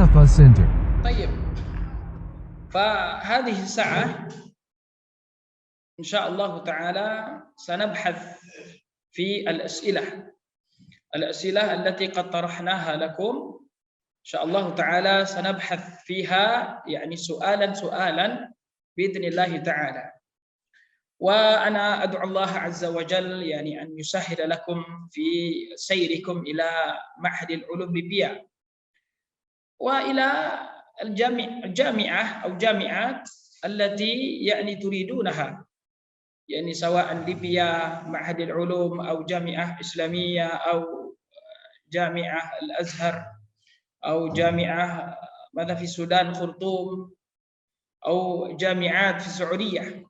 Mustafa Center. طيب، فهذه الساعة إن شاء الله تعالى سنبحث في الأسئلة التي قد طرحناها لكم. إن شاء الله تعالى سنبحث فيها يعني سؤالا بإذن الله تعالى. وأنا أدعو الله عز وجل يعني أن يسهل لكم في سيركم إلى معهد العلوم ببيا وإلى الجامعة أو جامعات التي يعني تريدونها، يعني سواء ليبيا معهد العلوم أو جامعة إسلامية أو جامعة الأزهر أو جامعة ماذا في السودان خرطوم أو جامعات في السعودية،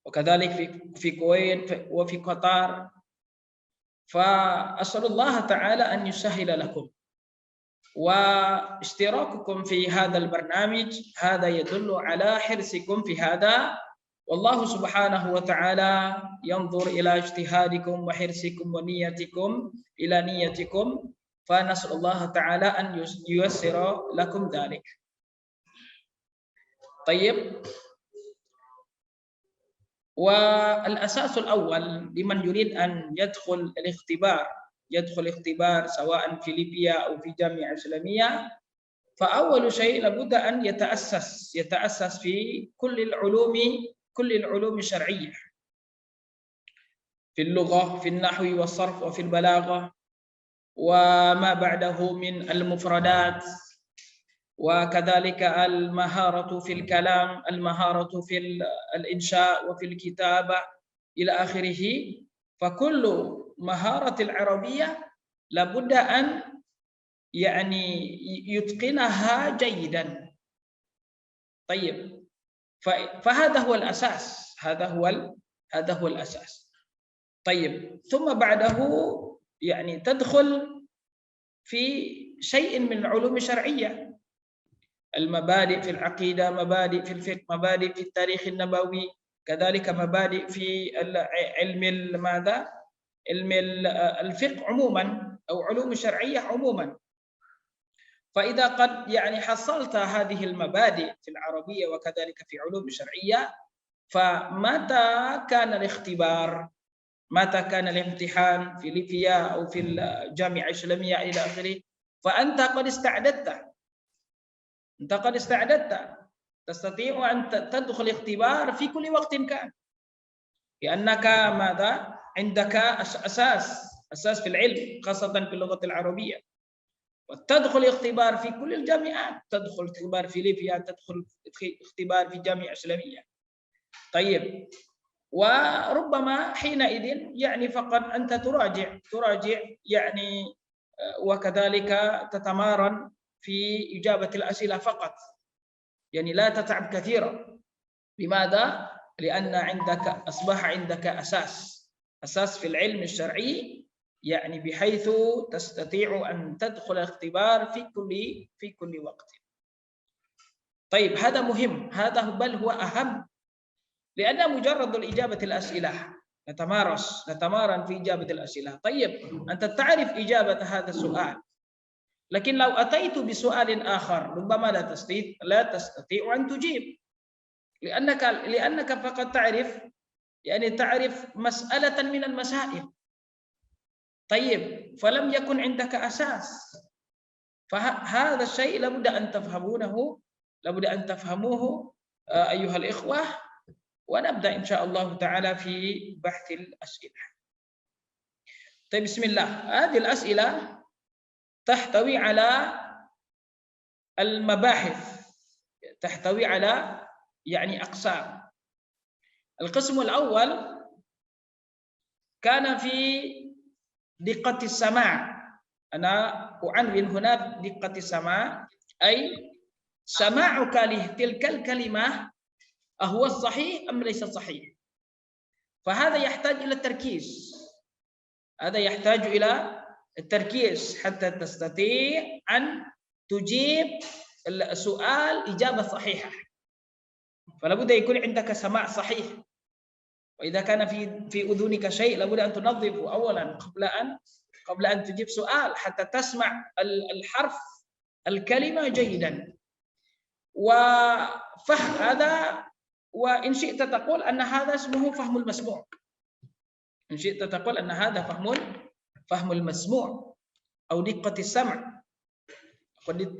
وكذلك في الكويت وفي قطر. فأسأل الله تعالى أن يسهل لكم، واشتراككم في هذا البرنامج هذا يدل على حرصكم في هذا، والله سبحانه وتعالى ينظر إلى اجتهادكم وحرصكم ونيتكم إلى نيتكم، فنسأل الله تعالى أن ييسر لكم ذلك. طيب، والأساس الأول لمن يريد أن يدخل الاختبار سواء في ليبيا أو في جامعة إسلامية، فأول شيء لابد أن يتأسس في كل العلوم الشرعية، في اللغة، في النحو والصرف وفي البلاغة وما بعده من المفردات، وكذلك المهارة في الكلام، المهارة في الإنشاء وفي الكتابة إلى آخره. فكل مهارة العربية لابد أن يعني يتقنها جيدا. طيب، فهذا هو الأساس، هذا هو الأساس. طيب، ثم بعده يعني تدخل في شيء من العلوم الشرعية، المبادئ في العقيدة، مبادئ في الفقه، مبادئ في التاريخ النبوي، كذلك مبادئ في علم الفقه عموما أو علوم الشرعية عموما. فإذا قد يعني حصلت هذه المبادئ في العربية وكذلك في علوم الشرعية، فمتى كان الاختبار، متى كان الامتحان في ليبيا أو في الجامعة الإسلامية إلى آخره، فأنت قد استعددت، تستطيع أن تدخل اختبار في كل وقت كان، لأنك ماذا؟ عندك أساس في العلم، خاصة في اللغة العربية، وتدخل اختبار في كل الجامعات، تدخل اختبار في ليبيا، تدخل اختبار في جامعة إسلامية. طيب، وربما حينئذ يعني فقط أنت تراجع يعني، وكذلك تتمارن في إجابة الأسئلة فقط، يعني لا تتعب كثيرا. لماذا؟ لأن أصبح عندك أساس في العلم الشرعي، يعني بحيث تستطيع أن تدخل الاختبار في كل وقت. طيب، هذا مهم، هذا بل هو أهم، لأن مجرد الإجابة الأسئلة نتمارن في إجابة الأسئلة. طيب، أنت تعرف إجابة هذا السؤال، لكن لو أتيت بسؤال آخر ربما لا تستطيع أن تجيب، لأنك فقط تعرف مسألة من المسائل. طيب، فلم يكن عندك أساس، فهذا الشيء لابد أن تفهموه أيها الإخوة. ونبدأ إن شاء الله تعالى في بحث الأسئلة. طيب، بسم الله. هذه الأسئلة تحتوي على المباحث، تحتوي على يعني أقسام. القسم الأول كان في دقة السماع. أنا أعنون هنا دقة السماع، أي سماعك لتلك الكلمة أهو الصحيح أم ليس صحيح. فهذا يحتاج إلى التركيز، حتى تستطيع أن تجيب السؤال إجابة صحيحة. فلا بد يكون عندك سماع صحيح، وإذا كان في أذنك شيء لابد أن تنظفه أولا قبل أن تجيب سؤال، حتى تسمع الحرف الكلمة جيدا. وفهم هذا، وإن شئت تقول أن هذا اسمه فهم المسموع. إن شئت تقول أن هذا فهم المسموع أو دقة السمع،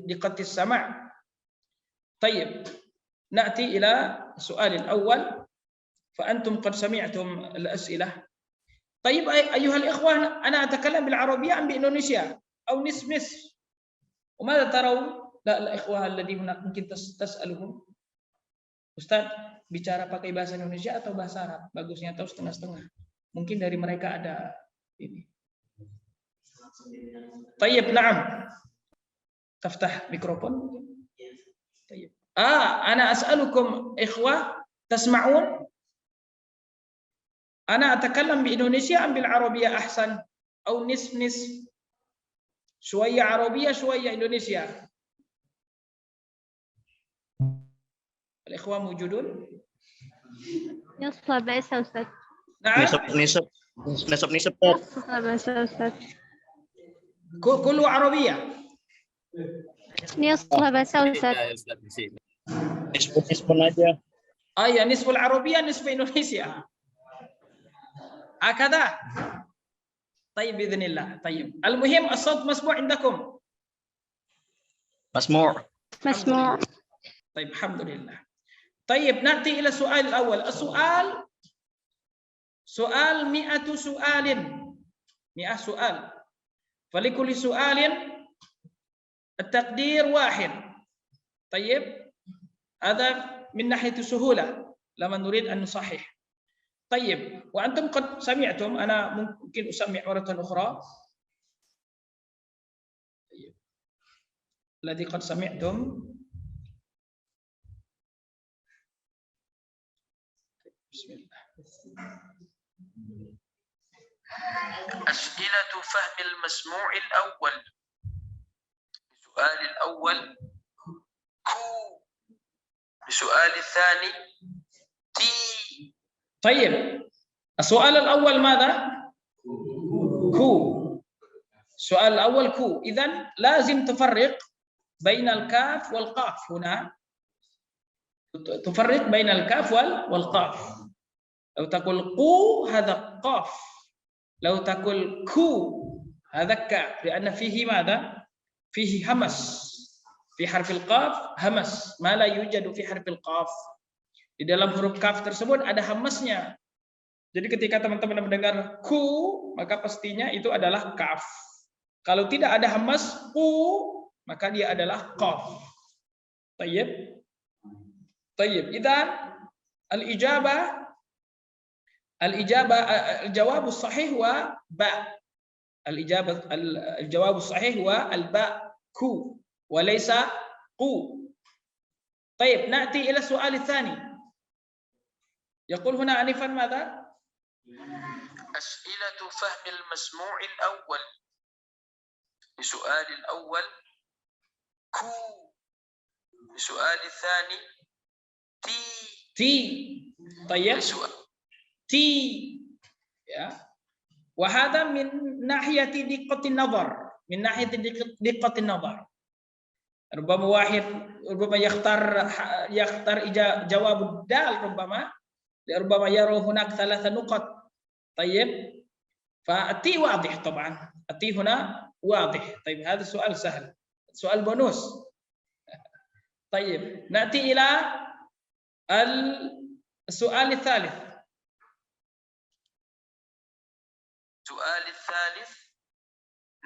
دقة السمع. طيب نأتي إلى السؤال الأول، فأنتم قد سمعتم الأسئلة. طيب أيها الإخوة، أنا أتكلم بالعربية أم بإندونيسيا أو نصف؟ وماذا ترون؟ لا الإخوة الذين هناك mungkin تسألهم، Ustaz bicara pakai bahasa Indonesia atau bahasa Arab? Bagusnya atau setengah-setengah? Mungkin dari mereka ada ini. طيب نعم. تفتح ميكروفون. طيب. أنا أسألكم إخوة تسمعون؟ أنا أتكلم بإندونيسيا أم بالعربية أحسن؟ أو نصف نصف؟ شوية عربية شوية إندونيسيا. الإخوة موجودون؟ نصف بس أستاذ. نعم. نصف بس أستاذ. كله عربية. نصف بس أستاذ. نصف aja. يا نصف العربية نصف إندونيسيا. هكذا. طيب بإذن الله. طيب المهم الصوت مسموع عندكم؟ مسموع. طيب الحمد لله. طيب نأتي إلى السؤال الأول. سؤال 100 سؤال. 100 سؤال. فلكل سؤال التقدير واحد. طيب هذا من ناحية السهولة لما نريد أن نصحح. طيب وأنتم قد سمعتم، أنا ممكن أسمع مرة أخرى. طيب. الذي قد سمعتم بسم الله. أسئلة فهم المسموع الأول. السؤال الأول كو، السؤال الثاني تي. طيب السؤال الأول ماذا؟ كو. السؤال الأول كو. إذن لازم تفرق بين الكاف والقاف. هنا تفرق بين الكاف والقاف. لو تقول قو هذا قاف، لو تقول كو هذا كاف، لأن فيه ماذا؟ فيه همس. في حرف القاف همس ما لا يوجد في حرف القاف. Di dalam huruf kaf tersebut ada hamasnya. Jadi ketika teman-teman mendengar ku, maka pastinya itu adalah kaf. Kalau tidak ada hamas ku, maka dia adalah qaf. Tayyib. Tayyib. Idzan الجواب الصحيح هو باء. الجواب الصحيح هو الباء كو وليس قو. طيب نأتي إلى السؤال الثاني. يقول هنا آنفا ماذا؟ أسئلة فهم المسموع الأول. السؤال الأول كو، السؤال الثاني تي. طيب تي يا. وهذا من ناحية دقة النظر، من ناحية دقة النظر. ربما واحد يختار جواب الدال، ربما يرى هناك 3 نقط. طيب فالتي واضح طبعا، التي هنا واضح. طيب هذا السؤال سهل، سؤال بونوس. طيب نأتي إلى السؤال الثالث. السؤال الثالث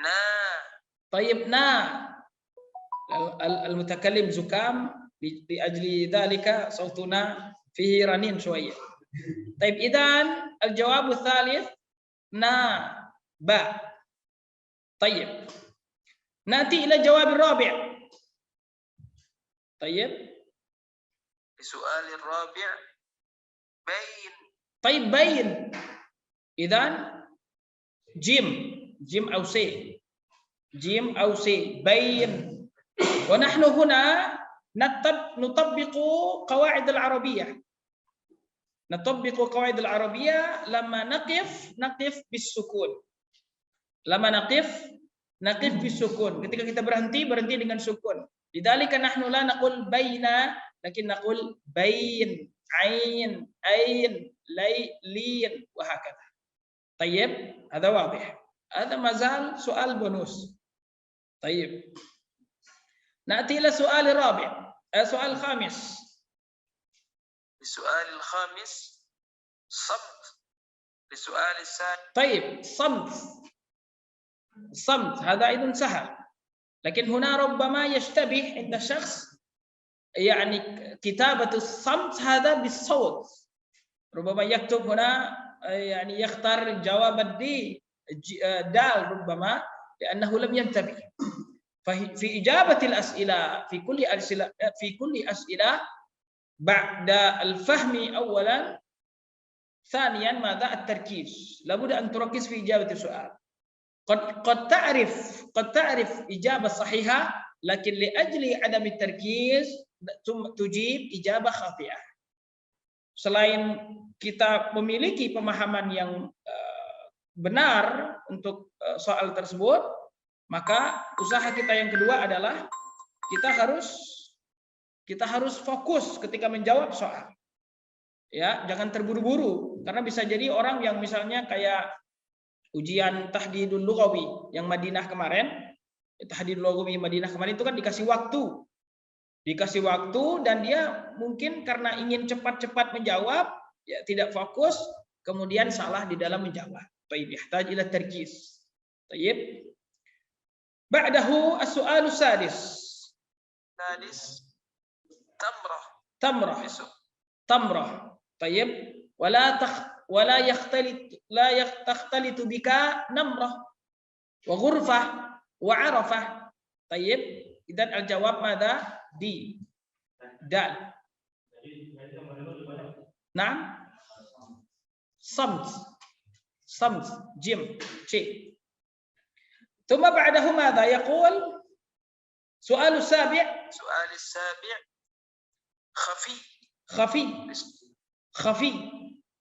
نا. طيب نا، المتكلم زكام لأجل ذلك صوتنا فيه رنين شوية. طيب إذن الجواب الثالث نا باء. طيب نأتي إلى الجواب الرابع. طيب السؤال الرابع بين. طيب بين. إذن جيم أو سي، جيم أو سي بين. ونحن هنا نطبق قواعد العربية. نطبق قواعد العربية لما نقف بالسكون. لما نقف naqif fi sukun. Ketika kita berhenti dengan sukun. Lidzalika nahnu la naqul baina, lakin naqul bain, ain, lin, wa hakadha. Tayyib, hada wadih. Hada mazal soal bonus. Tayyib. Na'ti ila soal rabi', soal khamis. السؤال الخامس صمت. للسؤال السادس. طيب صمت هذا أيضا سهل، لكن هنا ربما يشتبه عند الشخص يعني كتابة الصمت هذا بالصوت، ربما يكتب هنا يعني يختار الجواب دال ربما لأنه لم ينتبه. ففي إجابة الأسئلة في كل أسئلة بعد الفهم أولا، ثانيا ماذا؟ التركيز. لابد أن تركز في إجابة السؤال. قد تعرف إجابة صحيحة، لكن لأجل عدم التركيز تجيب إجابة خاطئة. Selain kita memiliki pemahaman yang benar untuk soal tersebut, maka usaha kita yang kedua adalah kita harus fokus ketika menjawab soal. Ya, jangan terburu-buru, karena bisa jadi orang yang misalnya kayak ujian tahdidul lughawi yang Madinah kemarin, tahdidul lughawi Madinah kemarin itu kan dikasih waktu dan dia mungkin karena ingin cepat-cepat menjawab, ya tidak fokus, kemudian salah di dalam menjawab. Tayyib, yahtaj ila tarkiz. Tayyib. Ba'dahu as-su'alu sadis. Tamrah. Tayyib. ولا تختلط بك نمرة وغرفة وعرفة. طيب إذن الجواب ماذا؟ دي دال. نعم صمت جيم شيء. ثم بعده ماذا يقول؟ سؤال السابع خفي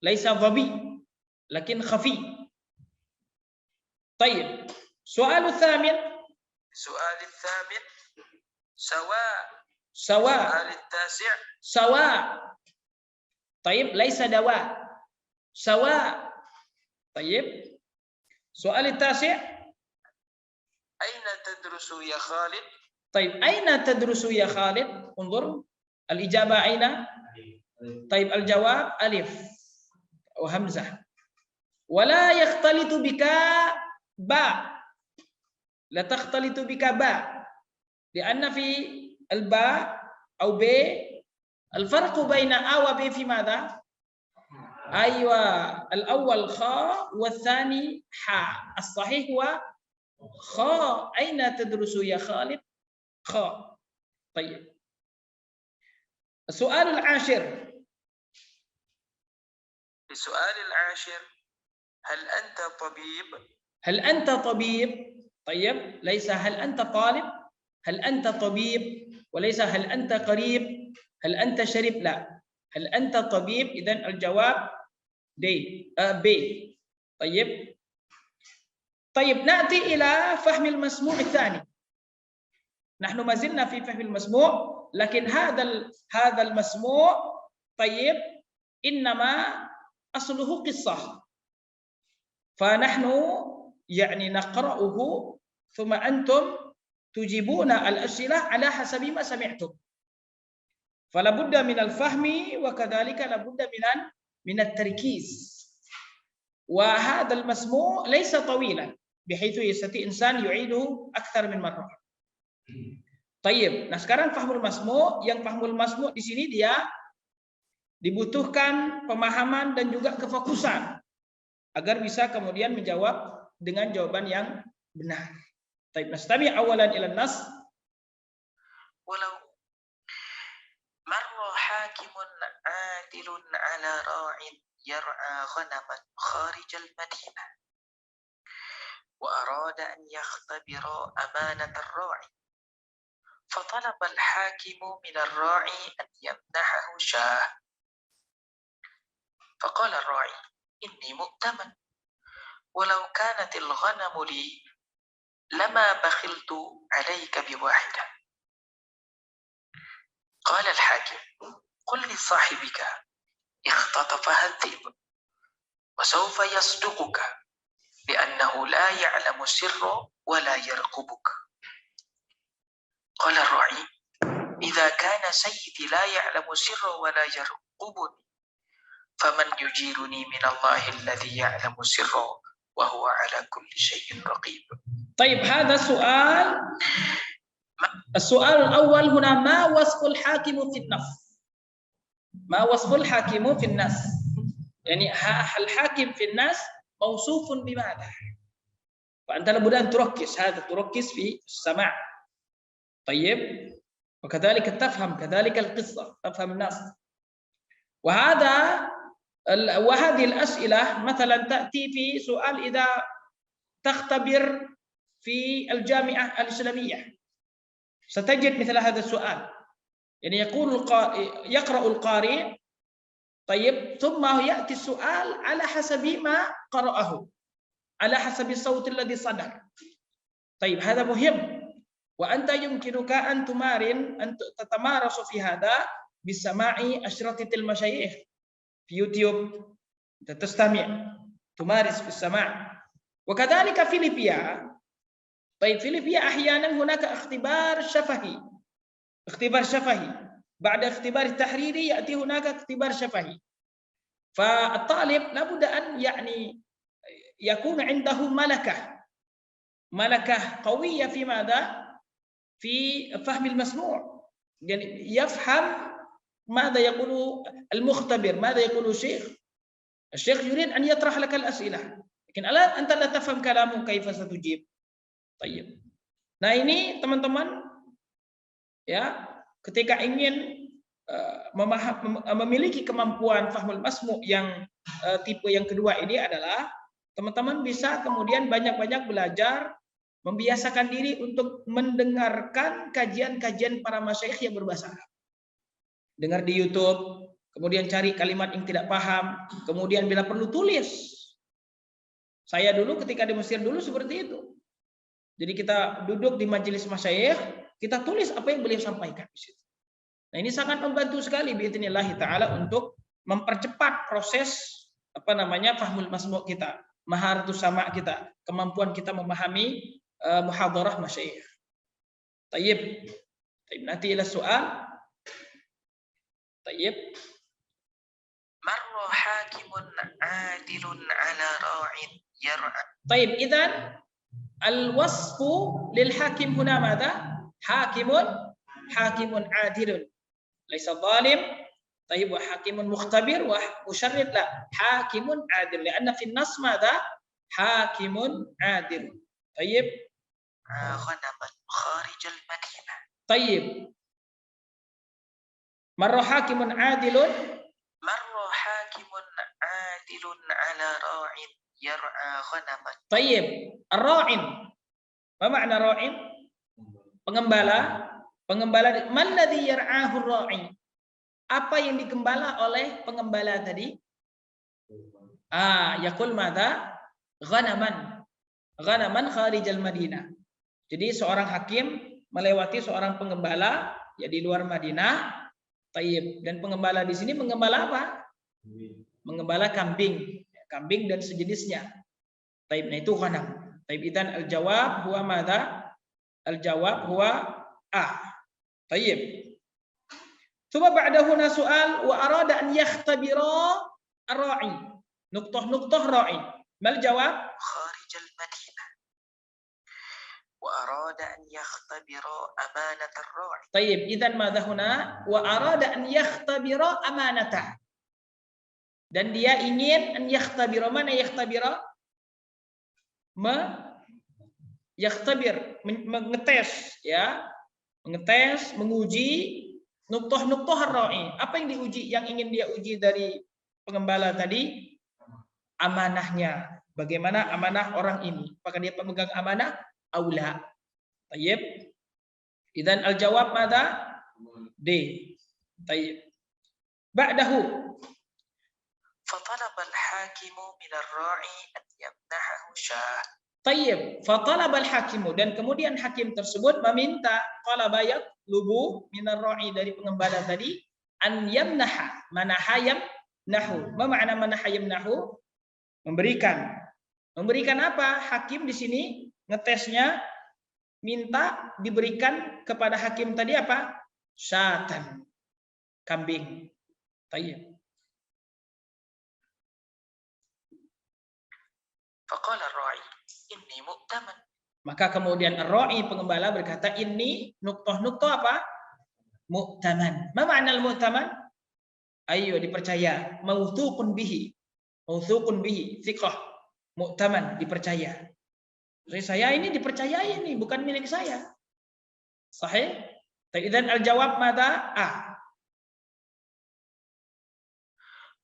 ليس ظبي لكن خفي. طيب سؤال الثامن سواء. السؤال التاسع سواء. طيب ليس دواء، سواء. طيب سؤال التاسع أين تدرس يا خالد؟ طيب أين تدرس يا خالد؟ انظر الإجابة أين؟ طيب الجواب ألف وهمزة. ولا يختلط بك باء، لا تختلط بك باء، لأن في الباء أو ب الفرق بين أ وب في ماذا؟ أيوة، الأول خاء والثاني حاء، الصحيح هو خاء. أين تدرس يا خالد؟ خاء. طيب السؤال العاشر. السؤال العاشر هل أنت طبيب؟ هل أنت طبيب؟ طيب ليس هل أنت طالب، هل أنت طبيب، وليس هل أنت قريب، هل أنت شريف، لا، هل أنت طبيب. إذن الجواب ب. طيب نأتي إلى فهم المسموع الثاني. نحن ما زلنا في فهم المسموع، لكن هذا المسموع طيب إنما أصله قصة، فنحن يعني نقرأه ثم أنتم تجيبون الأسئلة على حسب ما سمعتم. فلا بد من الفهم وكذلك لا بد من التركيز. وهذا المسموع ليس طويلا بحيث يستطيع إنسان يعيده أكثر من مرة. Tayyib. Nah sekarang fahmul masmu', yang fahmul masmu' di sini dia dibutuhkan pemahaman dan juga kefokusan agar bisa kemudian menjawab dengan jawaban yang benar. Tayyib. Nastami' awalan ila nas. Walau marra hakimun adilun ala ra'in yar'a ghanaman kharij al-madinah wa arada an yakhtabira amanat ar-ra'i. فطلب الحاكم من الراعي أن يمنحه شاة، فقال الراعي إني مؤتمن ولو كانت الغنم لي لما بخلت عليك بواحدة. قال الحاكم: قل لصاحبك اختطفها الذئب وسوف يصدقك لأنه لا يعلم السر ولا يرقبك. قال الراعي: إذا كان سيدي لا يعلم السر ولا يرقبني فمن يجيرني من الله الذي يعلم السر وهو على كل شيء رقيب. طيب هذا السؤال الأول هنا: ما وصف الحاكم في النص؟ ما وصف الحاكم في النص؟ يعني الحاكم في النص موصوف بماذا؟ فأنت لابد أن تركز في السماع. طيب، وكذلك تفهم كذلك القصة، تفهم النص. وهذه الأسئلة مثلا تأتي في سؤال إذا تختبر في الجامعة الإسلامية، ستجد مثل هذا السؤال. يعني يقرأ القارئ، طيب، ثم يأتي السؤال على حسب ما قرأه، على حسب الصوت الذي صدر. طيب هذا مهم، وأنت يمكنك أن تتمارس في هذا بسماع أشرطة المشايخ في يوتيوب، تستمع تمارس في السماع. وكذلك في ليبيا. طيب في ليبيا أحيانا هناك اختبار شفهي، بعد اختبار التحريري يأتي هناك اختبار شفهي. فالطالب لابد أن يعني يكون عنده ملكة قوية في ماذا؟ في فهم المسموع، يعني يفهم ماذا يقول المختبر، ماذا يقول الشيخ يريد أن يطرح لك الأسئلة، لكن الآن أنت لا تفهم كلامه، كيف ستجيب؟ طيب, nah ini teman-teman ya, ketika ingin memiliki kemampuan fahmul masmu' yang tipe yang kedua ini adalah teman-teman bisa kemudian banyak-banyak belajar, membiasakan diri untuk mendengarkan kajian-kajian para masyayikh yang berbahasa Arab. Dengar di YouTube, kemudian cari kalimat yang tidak paham, kemudian bila perlu tulis. Saya dulu ketika di Mesir dulu seperti itu. Jadi kita duduk di majelis masyayikh, kita tulis apa yang beliau sampaikan di situ. Nah, ini sangat membantu sekali biidznillah taala untuk mempercepat proses fahmul masmu' kita, maharatus sama' kita, kemampuan kita memahami muhadharah masyayikh. Tayyib. Nanti ila soal. Tayyib. Marra hakimun adilun ala ra'in yar'a. Tayyib, idzan al-wasfu lil hakim huna madza? Hakimun adilun. Laisa zalim. Tayyib, wa hakimun mukhtabir wa musharrid, la. Hakimun adil. Lianna fi an-nas madza? Hakimun adil. Tayyib. Ghanaman kharij al-madinah. Tayyib. Marra hakimun adilun. Marra hakimun adilun ala ra'in yar'a ghanaman. Tayyib. Ar-ra'in. Apa makna ra'in? Pengembala. Man ladzi yar'ahu ar-ra'i? Apa yang digembala oleh pengembala tadi? Yaqul madza? Ghanaman kharijal Madinah. Jadi seorang hakim melewati seorang pengembala ya di luar Madinah. Tayyib. Dan pengembala di sini mengembala apa? Mengembala kambing dan sejenisnya. Tayyib, nah itu ghanam. Tayyib, idzan al-jawab huwa madza? Al-jawab huwa Tayyib. Thumma ba'da huna su'al wa arada an yakhtabira ar-ra'i. Nuqtah ra'i. Mal jawab? Kharij al-madinah. Wa arada an yakhtabira amanat ar-ra'i. Tayyib, idzan madza huna? Wa arada an yakhtabira amanatah. Dan dia ingin an yakhtabira. Mana yakhtabira? Mengetes, ya. Mengetes, menguji nuqtah ar-ra'i. Apa yang diuji? Yang ingin dia uji dari pengembala tadi? Amanahnya. Bagaimana amanah orang ini? Apakah dia pemegang amanah? Aula. Tayyib. Idzan al-jawab madza? D. Tayyib. Ba'dahu. فطلب الحاكم من الراعي أن يمنحه شاة. Tayyib, fatalabal hakimu, dan kemudian hakim tersebut meminta talaba yatlubu minar ra'i, dari pengembala tadi, an yamnaha, manaha yamnahu. Ma makna manaha yamnahu? Memberikan. Memberikan apa? Hakim di sini ngetesnya minta diberikan kepada hakim tadi apa? Syatan, kambing. Tayyib. Faqala ar-ra'i inni mu'taman. Maka kemudian ar-ra'i, pengembala, berkata, ini nuktoh apa? Mu'taman. Ma makna al-mu'taman? Ayo, dipercaya. Mawthuqun bihi. Mawthuqun bihi. Thiqah. Mu'taman, dipercaya. Jadi saya ini dipercayai, ini bukan milik saya. Sahih? Idzan al-jawab mada?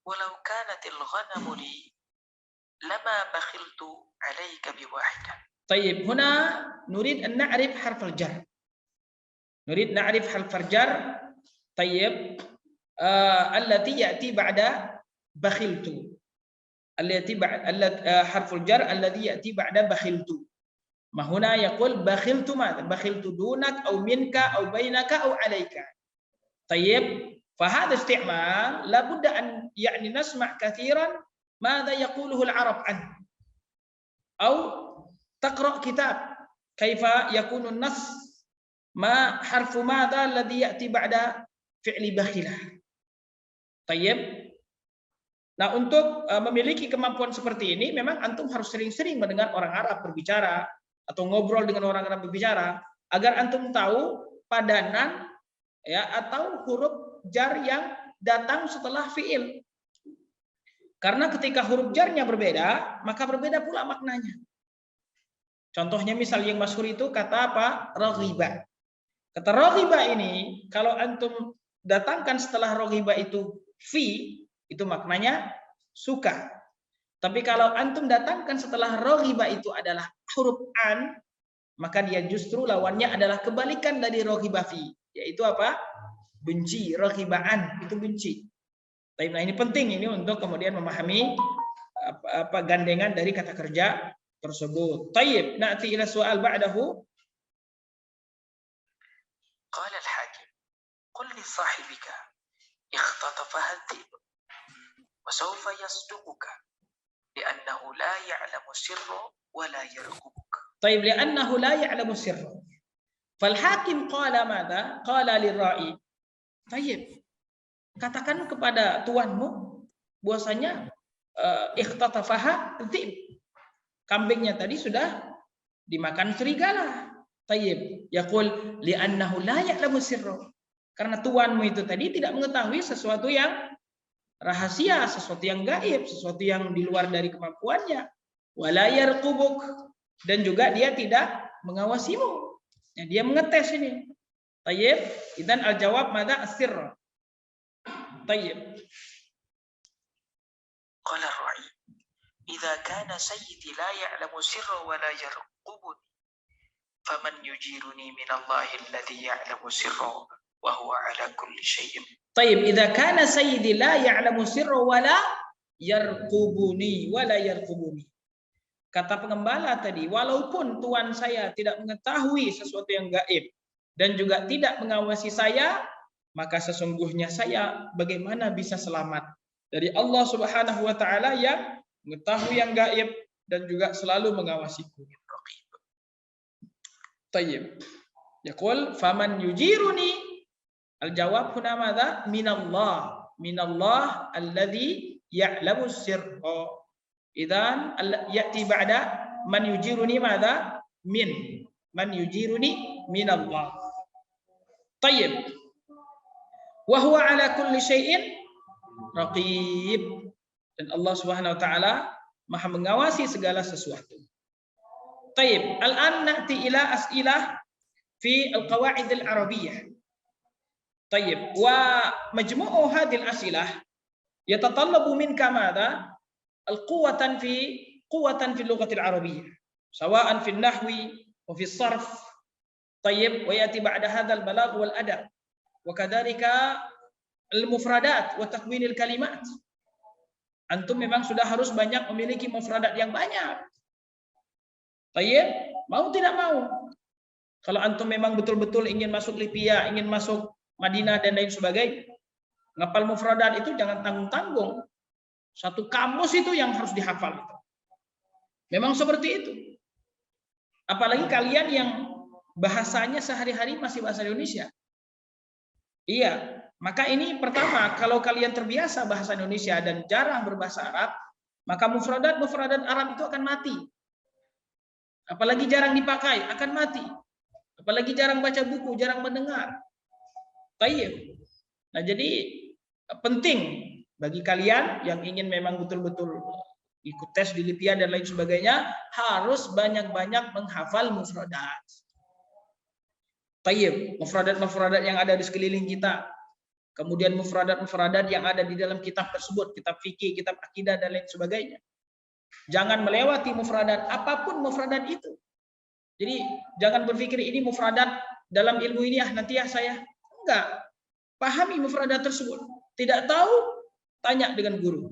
Walau kanatil ghanamu li lama bakhiltu 'alaika biwahidah. طيب هنا نريد أن نعرف حرف الجر. نريد نعرف حرف الجر. طيب التي يأتي بعد بخلت. التي بعد حرف الجر الذي يأتي بعد بخلت. ما هنا يقول بخلت ماذا؟ بخلت دونك أو منك أو بينك أو عليك. طيب فهذا استعمال لابد أن يعني نسمع كثيرا ماذا يقوله العرب عنه، أو تقرأ كتاب كيف يكون النص، ما حرف ماذا الذي يأتي بعد فعل بخيلة. طيب. Nah, untuk memiliki kemampuan seperti ini, memang antum harus sering-sering mendengar orang Arab berbicara atau ngobrol dengan orang Arab berbicara, agar antum tahu padanan ya atau huruf jar yang datang setelah fiil. Karena ketika huruf jarnya berbeda, maka berbeda pula maknanya. Contohnya misal yang masyhur itu kata apa? Raghiba. Kata raghiba ini kalau antum datangkan setelah raghiba itu fi, itu maknanya suka. Tapi kalau antum datangkan setelah raghiba itu adalah huruf an, maka dia justru lawannya adalah kebalikan dari raghiba fi, yaitu apa? Benci. Raghibaan itu benci. Nah, ini penting ini untuk kemudian memahami apa gandengan dari kata kerja tersebut. Tayyib, na'ti ila soal ba'dahu. Qala al-hakim, qul li sahibika ikhtatafaha adh-dhib wa sawfa yasduquka li'annahu la ya'lamu sirra wa la yarqubuka. Tayyib, li'annahu la ya'lamu sirra. Fal hakim qala madza? Qala lir-ra'i. Tayyib, katakan kepada tuanmu bahwasanya ikhtatafaha adh-dhib. Kambingnya tadi sudah dimakan serigala. Tayyib, yaqul li'annahu la ya'lamu sirra. Karena tuanmu itu tadi tidak mengetahui sesuatu yang rahasia, sesuatu yang gaib, sesuatu yang di luar dari kemampuannya. Wala yarqubuk, dan juga dia tidak mengawasimu. Ya, dia mengetes ini. Tayyib, idzan al-jawab madza? As-sirra. Tayyib. Qala ar-ra'i, idza kana sayyidi la ya'lamu sirra wa la yarqubuni faman yujiruni min Allahi alladhi ya'lamu sirra wa huwa ala kulli syai'in. Tayyib, idza kana sayyidi la ya'lamu sirra wa la yarqubuni wa la yarqubuni. Kata pengembala tadi, walaupun tuan saya tidak mengetahui sesuatu yang gaib dan juga tidak mengawasi saya, maka sesungguhnya saya bagaimana bisa selamat dari Allah Subhanahu wa taala yang mengetahui yang gaib dan juga selalu mengawasiku. Tayyib. Yaqul faman yujiruni, al-jawab huna madza? Minallah. Minallah alladhi ya'lamu sirra. Idzan ya'ti ba'da man yujiruni madza? Min. Man yujiruni minallah. Tayyib. Wa huwa ala kulli syai'in raqib. Dan Allah Subhanahu wa taala Maha mengawasi segala sesuatu. Tayyib, al-an na'ti ila as'ilah fi al-qawaid al-arabiyyah. Tayyib, wa majmu'u hadhihi al-as'ilah yatatallabu minka madha? Al-quwwatan fi al-lughah al-arabiyyah, sawa'an fi an-nahwi wa fi as-sarf. Tayyib, wa yati ba'da hadha al-balagh wal adab wa kadzalika al-mufradat wa takwin al-kalimat. Antum memang sudah harus banyak memiliki mufradat yang banyak. Tayyib, mau tidak mau. Kalau antum memang betul-betul ingin masuk Libya, ingin masuk Madinah dan lain sebagainya, ngapal mufradat itu jangan tanggung-tanggung. Satu kamus itu yang harus dihafal. Memang seperti itu. Apalagi kalian yang bahasanya sehari-hari masih bahasa Indonesia. Iya, maka ini pertama, kalau kalian terbiasa bahasa Indonesia dan jarang berbahasa Arab, maka mufradat Arab itu akan mati. Apalagi jarang dipakai, akan mati. Apalagi jarang baca buku, jarang mendengar. Tayyib. Nah, jadi penting bagi kalian yang ingin memang betul-betul ikut tes di Libya dan lain sebagainya, harus banyak-banyak menghafal mufradat. Tayyib, mufradat yang ada di sekeliling kita. Kemudian mufradat yang ada di dalam kitab tersebut, kitab fikih, kitab akidah dan lain sebagainya. Jangan melewati mufradat, apapun mufradat itu. Jadi jangan berpikir ini mufradat dalam ilmu ini nanti saya. Enggak. Pahami mufradat tersebut. Tidak tahu, tanya dengan guru.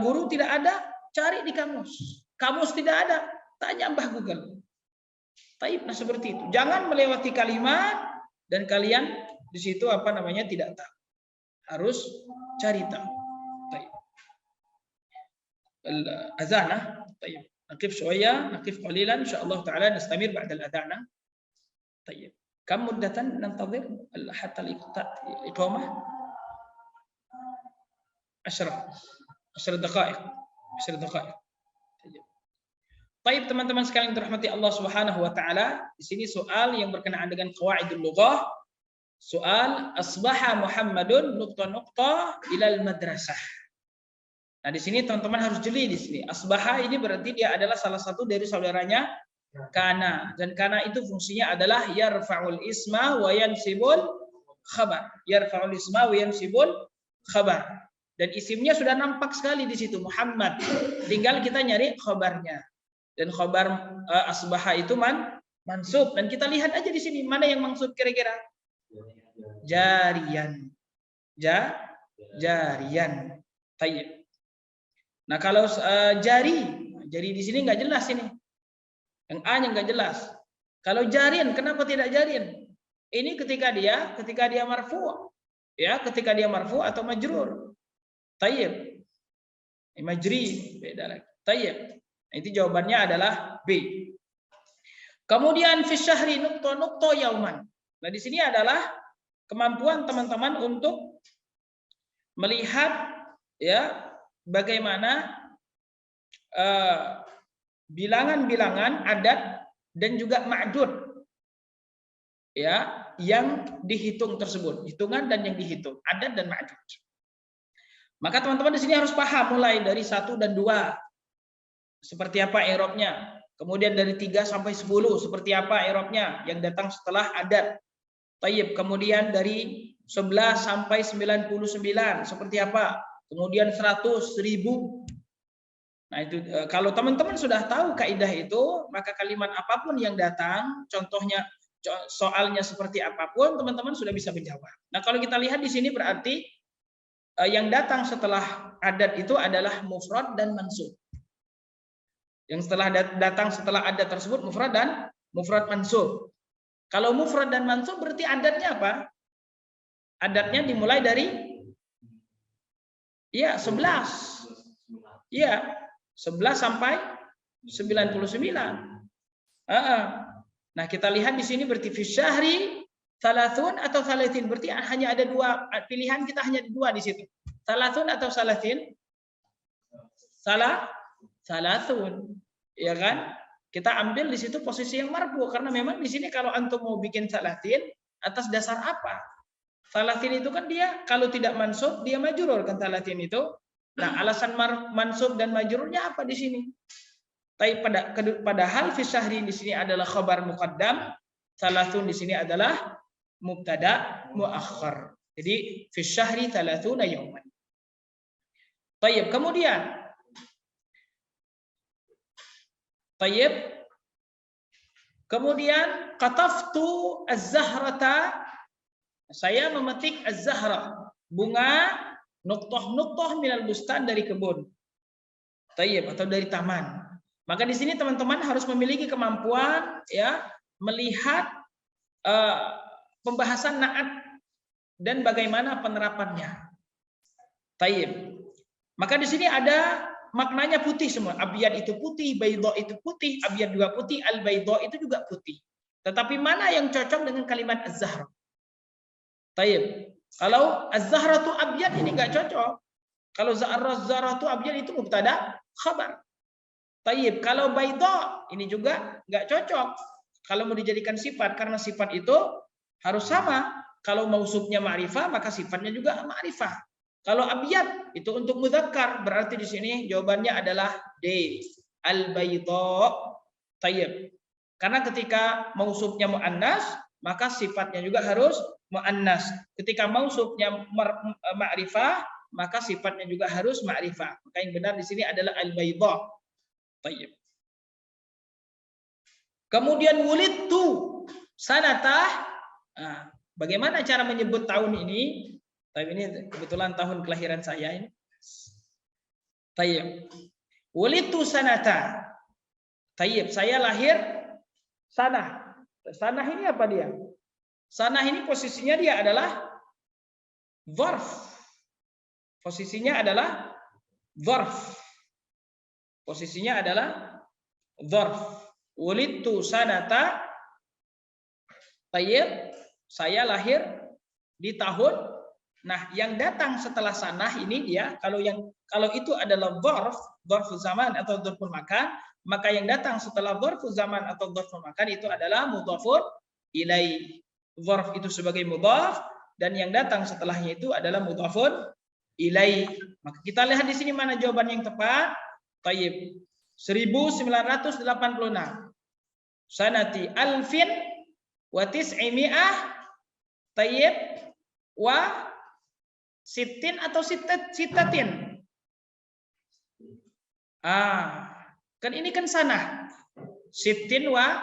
Guru tidak ada, cari di kamus. Kamus tidak ada, tanya Mbah Google. Taib, nah seperti itu. Jangan melewati kalimat dan kalian di situ tidak tahu. Harus cari tahu. Taib. Al-adhanah. Taib. Naqif shawaya, naqif qalilan, insyaallah taala nastamir ba'da al-adhanah. Taib. Kam muddatan nantazir hatta al-iqamah? 10 daqaiq. 10 daqaiq. Baik teman-teman sekalian dirahmati Allah Subhanahu wa taala, di sini soal yang berkenaan dengan qawaidul lughah. Soal asbaha Muhammadun nuqta ilal madrasah. Nah, di sini teman-teman harus jeli di sini. Asbaha ini berarti dia adalah salah satu dari saudaranya kana, dan kana itu fungsinya adalah yarfa'ul isma wa yansibul khabar. Yarfa'ul isma wa yansibul khabar. Dan isimnya sudah nampak sekali di situ Muhammad. Tinggal kita nyari khabarnya. Dan khabar asbaha itu mansub, dan kita lihat aja di sini mana yang mansub kira-kira. Jarian. Jarian. Tayyib. Nah, kalau jari di sini nggak jelas ini. Yang A-nya nggak jelas. Kalau jarian, kenapa tidak jarian? Ini ketika dia marfu. Ya, ketika dia marfu atau majrur. Tayyib. Majri beda lagi. Tayyib. Itu jawabannya adalah B. Kemudian fi syahri nuqta yauman. Nah, di sini adalah kemampuan teman-teman untuk melihat ya bagaimana bilangan-bilangan adat dan juga ma'dud ya yang dihitung tersebut, hitungan dan yang dihitung, adat dan ma'dud. Maka teman-teman di sini harus paham mulai dari 1 dan 2. Seperti apa i'rabnya. Kemudian dari 3 sampai 10 seperti apa i'rabnya yang datang setelah adat. Tayyib. Kemudian dari 11 sampai 99 seperti apa? Kemudian 100, 1000. Nah, itu kalau teman-teman sudah tahu kaidah itu, maka kalimat apapun yang datang, contohnya soalnya seperti apapun, teman-teman sudah bisa menjawab. Nah, kalau kita lihat di sini berarti yang datang setelah adat itu adalah mufrad dan mansub. Yang datang setelah adat tersebut mufrad dan mufrad mansub. Kalau mufrad dan mansub berarti adatnya apa? Adatnya dimulai dari 11. Iya, 11 sampai 99. Nah, kita lihat di sini berarti fi syahri thalathun atau thalathin. Berarti hanya ada 2 pilihan, kita hanya ada 2 di situ. Thalathun atau thalathin? Thalathun. Ya kan? Kita ambil di situ posisi yang marfu karena memang di sini kalau antum mau bikin thalathin atas dasar apa? Thalathin itu kan dia kalau tidak mansub dia majrur kan thalathin itu. Nah, alasan mansub dan majrurnya apa di sini? Tapi padahal fi syahri di sini adalah khabar muqaddam, thalathun di sini adalah mubtada muakhar. Jadi fi syahri thalathuna yauman. Tayyib, kemudian qataftu az-zahrata, saya memetik az-zahra, bunga nuqtah minal bustan dari kebun. Tayyib atau dari taman. Maka di sini teman-teman harus memiliki kemampuan ya melihat pembahasan na'at dan bagaimana penerapannya. Tayyib. Maka di sini ada maknanya putih semua. Abyad itu putih, baydha itu putih, abyad juga putih, al-baydha itu juga putih. Tetapi mana yang cocok dengan kalimat az-zahra? Tayyib. Kalau az-zahratu abyad ini enggak cocok. Kalau az-zahratu abyad itu mubtada khabar. Tayyib. Kalau baydha ini juga enggak cocok. Kalau mau dijadikan sifat karena sifat itu harus sama. Kalau mausufnya ma'rifah maka sifatnya juga ma'rifah. Kalau abyad itu untuk mudzakkar, berarti di sini jawabannya adalah D. Al-baydha. Tayyib. Karena ketika mausufnya muannas, maka sifatnya juga harus muannas. Ketika mausufnya ma'rifah, maka sifatnya juga harus ma'rifah. Maka yang benar di sini adalah al-baydha. Tayyib. Kemudian wulidtu sanatah. Nah, bagaimana cara menyebut tahun ini? Tapi ini kebetulan tahun kelahiran saya ini. Tayyib. Wulidtu sanata. Tayyib, saya lahir sanah. Sanah ini apa dia? Sanah ini posisinya dia adalah dzarf. Posisinya adalah dzarf. Posisinya adalah dzarf. Wulidtu sanata. Tayyib, saya lahir di tahun. Nah, yang datang setelah sanah ini dia kalau itu adalah dzarf zaman atau dzarful makan, maka yang datang setelah dzarful zaman atau dzarful makan itu adalah mudhafun ilaih. Dzarf itu sebagai mudhaf dan yang datang setelahnya itu adalah mudhafun ilaih. Maka kita lihat di sini mana jawaban yang tepat. Tayyib. 1986. Sanati alfin wa tis'imi'ah. Tayyib. Wa sitin atau sitatin. Kan ini kan sanah. Sitin wa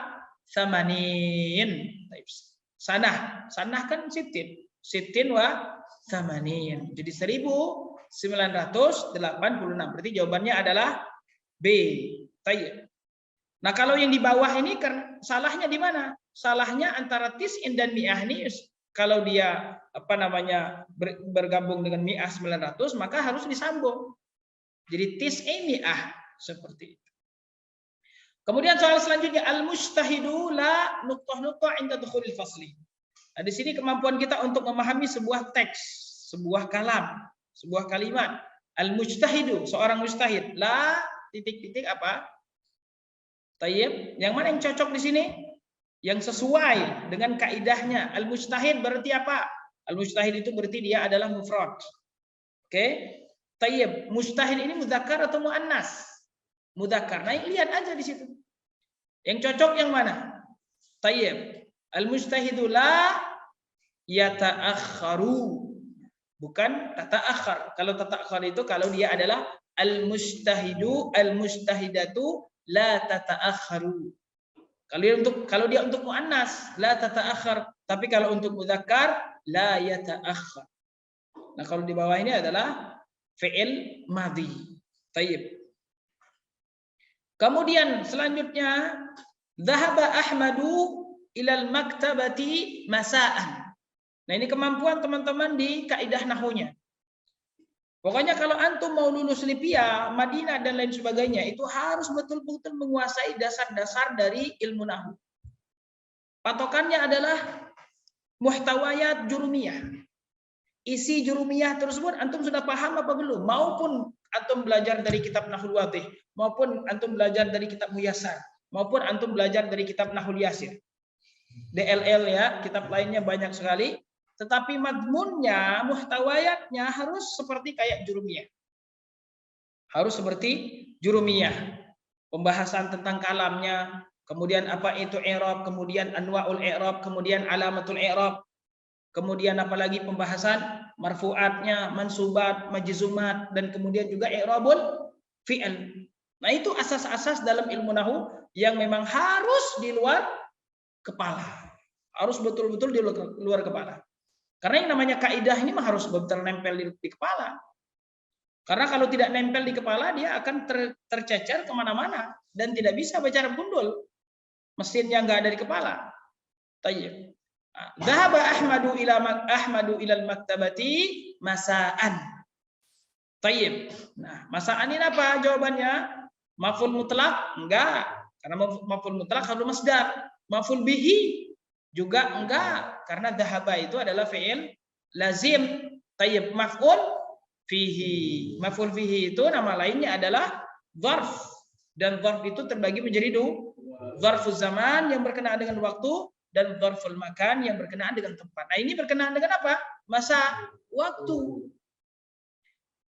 thamanin. Sanah kan sitin. Sitin wa thamanin. Jadi 1986. Berarti jawabannya adalah B. Tayyib. Nah, kalau yang di bawah ini kan salahnya di mana? Salahnya antara tis'in dan mi'ah ini. Kalau dia bergabung dengan mi'ah 900 maka harus disambung. Jadi tis'i mi'ah seperti itu. Kemudian soal selanjutnya al-mustahidu la nuqtah inda dukhulil fasli. Nah, di sini kemampuan kita untuk memahami sebuah teks, sebuah kalam, sebuah kalimat. Al-mustahidu, seorang mustahid. La titik-titik apa? Tayyib. Yang mana yang cocok di sini? Yang sesuai dengan kaidahnya. Al-mujtahid berarti apa? Al-mujtahid itu berarti dia adalah mufrad. Oke? Tayyib. Mujtahid ini mudzakkar atau muannas? Mudzakkar. Nah, lihat aja di situ. Yang cocok yang mana? Tayyib. Al-mujtahidu la yata'akhkharu. Bukan tata'akhkhar. Kalau tata'akhkhar itu kalau dia adalah al-mujtahidu, al-mujtahidatu la tata'akhkharu. Kalau dia untuk muannas la tata'akhkhar, tapi kalau untuk mudzakkar la yata'akhkhar. Nah, kalau di bawah ini adalah fi'il madhi. Tayyib. Kemudian selanjutnya dhahaba Ahmadu ilal maktabati masa'an. Nah, ini kemampuan teman-teman di kaidah nahwunya. Pokoknya kalau antum mau lulus Lipia, Madinah dan lain sebagainya, itu harus betul-betul menguasai dasar-dasar dari ilmu nahwu. Patokannya adalah muhtawayat jurumiyah. Isi jurumiyah tersebut antum sudah paham apa belum? Maupun antum belajar dari kitab Nahwul Wadih, maupun antum belajar dari kitab Muyassar, maupun antum belajar dari kitab Nahwul Yasir. DLL ya, kitab lainnya banyak sekali. Tetapi madmunnya, muhtawayatnya harus seperti kayak jurumiyah. Harus seperti jurumiyah. Pembahasan tentang kalamnya, kemudian apa itu i'rab, kemudian anwa'ul i'rab, kemudian alamatul i'rab, kemudian apalagi pembahasan marfu'atnya, mansubat, majzumat, dan kemudian juga i'rabul fi'il. Nah, itu asas-asas dalam ilmu nahwu yang memang harus di luar kepala. Harus betul-betul di luar kepala. Karena yang namanya kaidah ini mah harus betul nempel di kepala. Karena kalau tidak nempel di kepala, dia akan tercecer kemana-mana dan tidak bisa bicara gundul. Mesinnya nggak ada di kepala. Tayyib. Dhahaba Ahmadu ila al-maktabati masaan. Tayyib. Nah, masaan ini apa jawabannya? Maf'ul mutlak? Enggak. Karena maf'ul mutlak harus masdar. Maf'ul bihi juga enggak. Karena dhahaba itu adalah fi'il lazim. Tayyib. Maf'ul fihi. Maf'ul fihi itu nama lainnya adalah dzarf. Dan dzarf itu terbagi menjadi dua. Dzarfuz zaman yang berkenaan dengan waktu dan dzarful makan yang berkenaan dengan tempat. Nah, ini berkenaan dengan apa? Masa, waktu.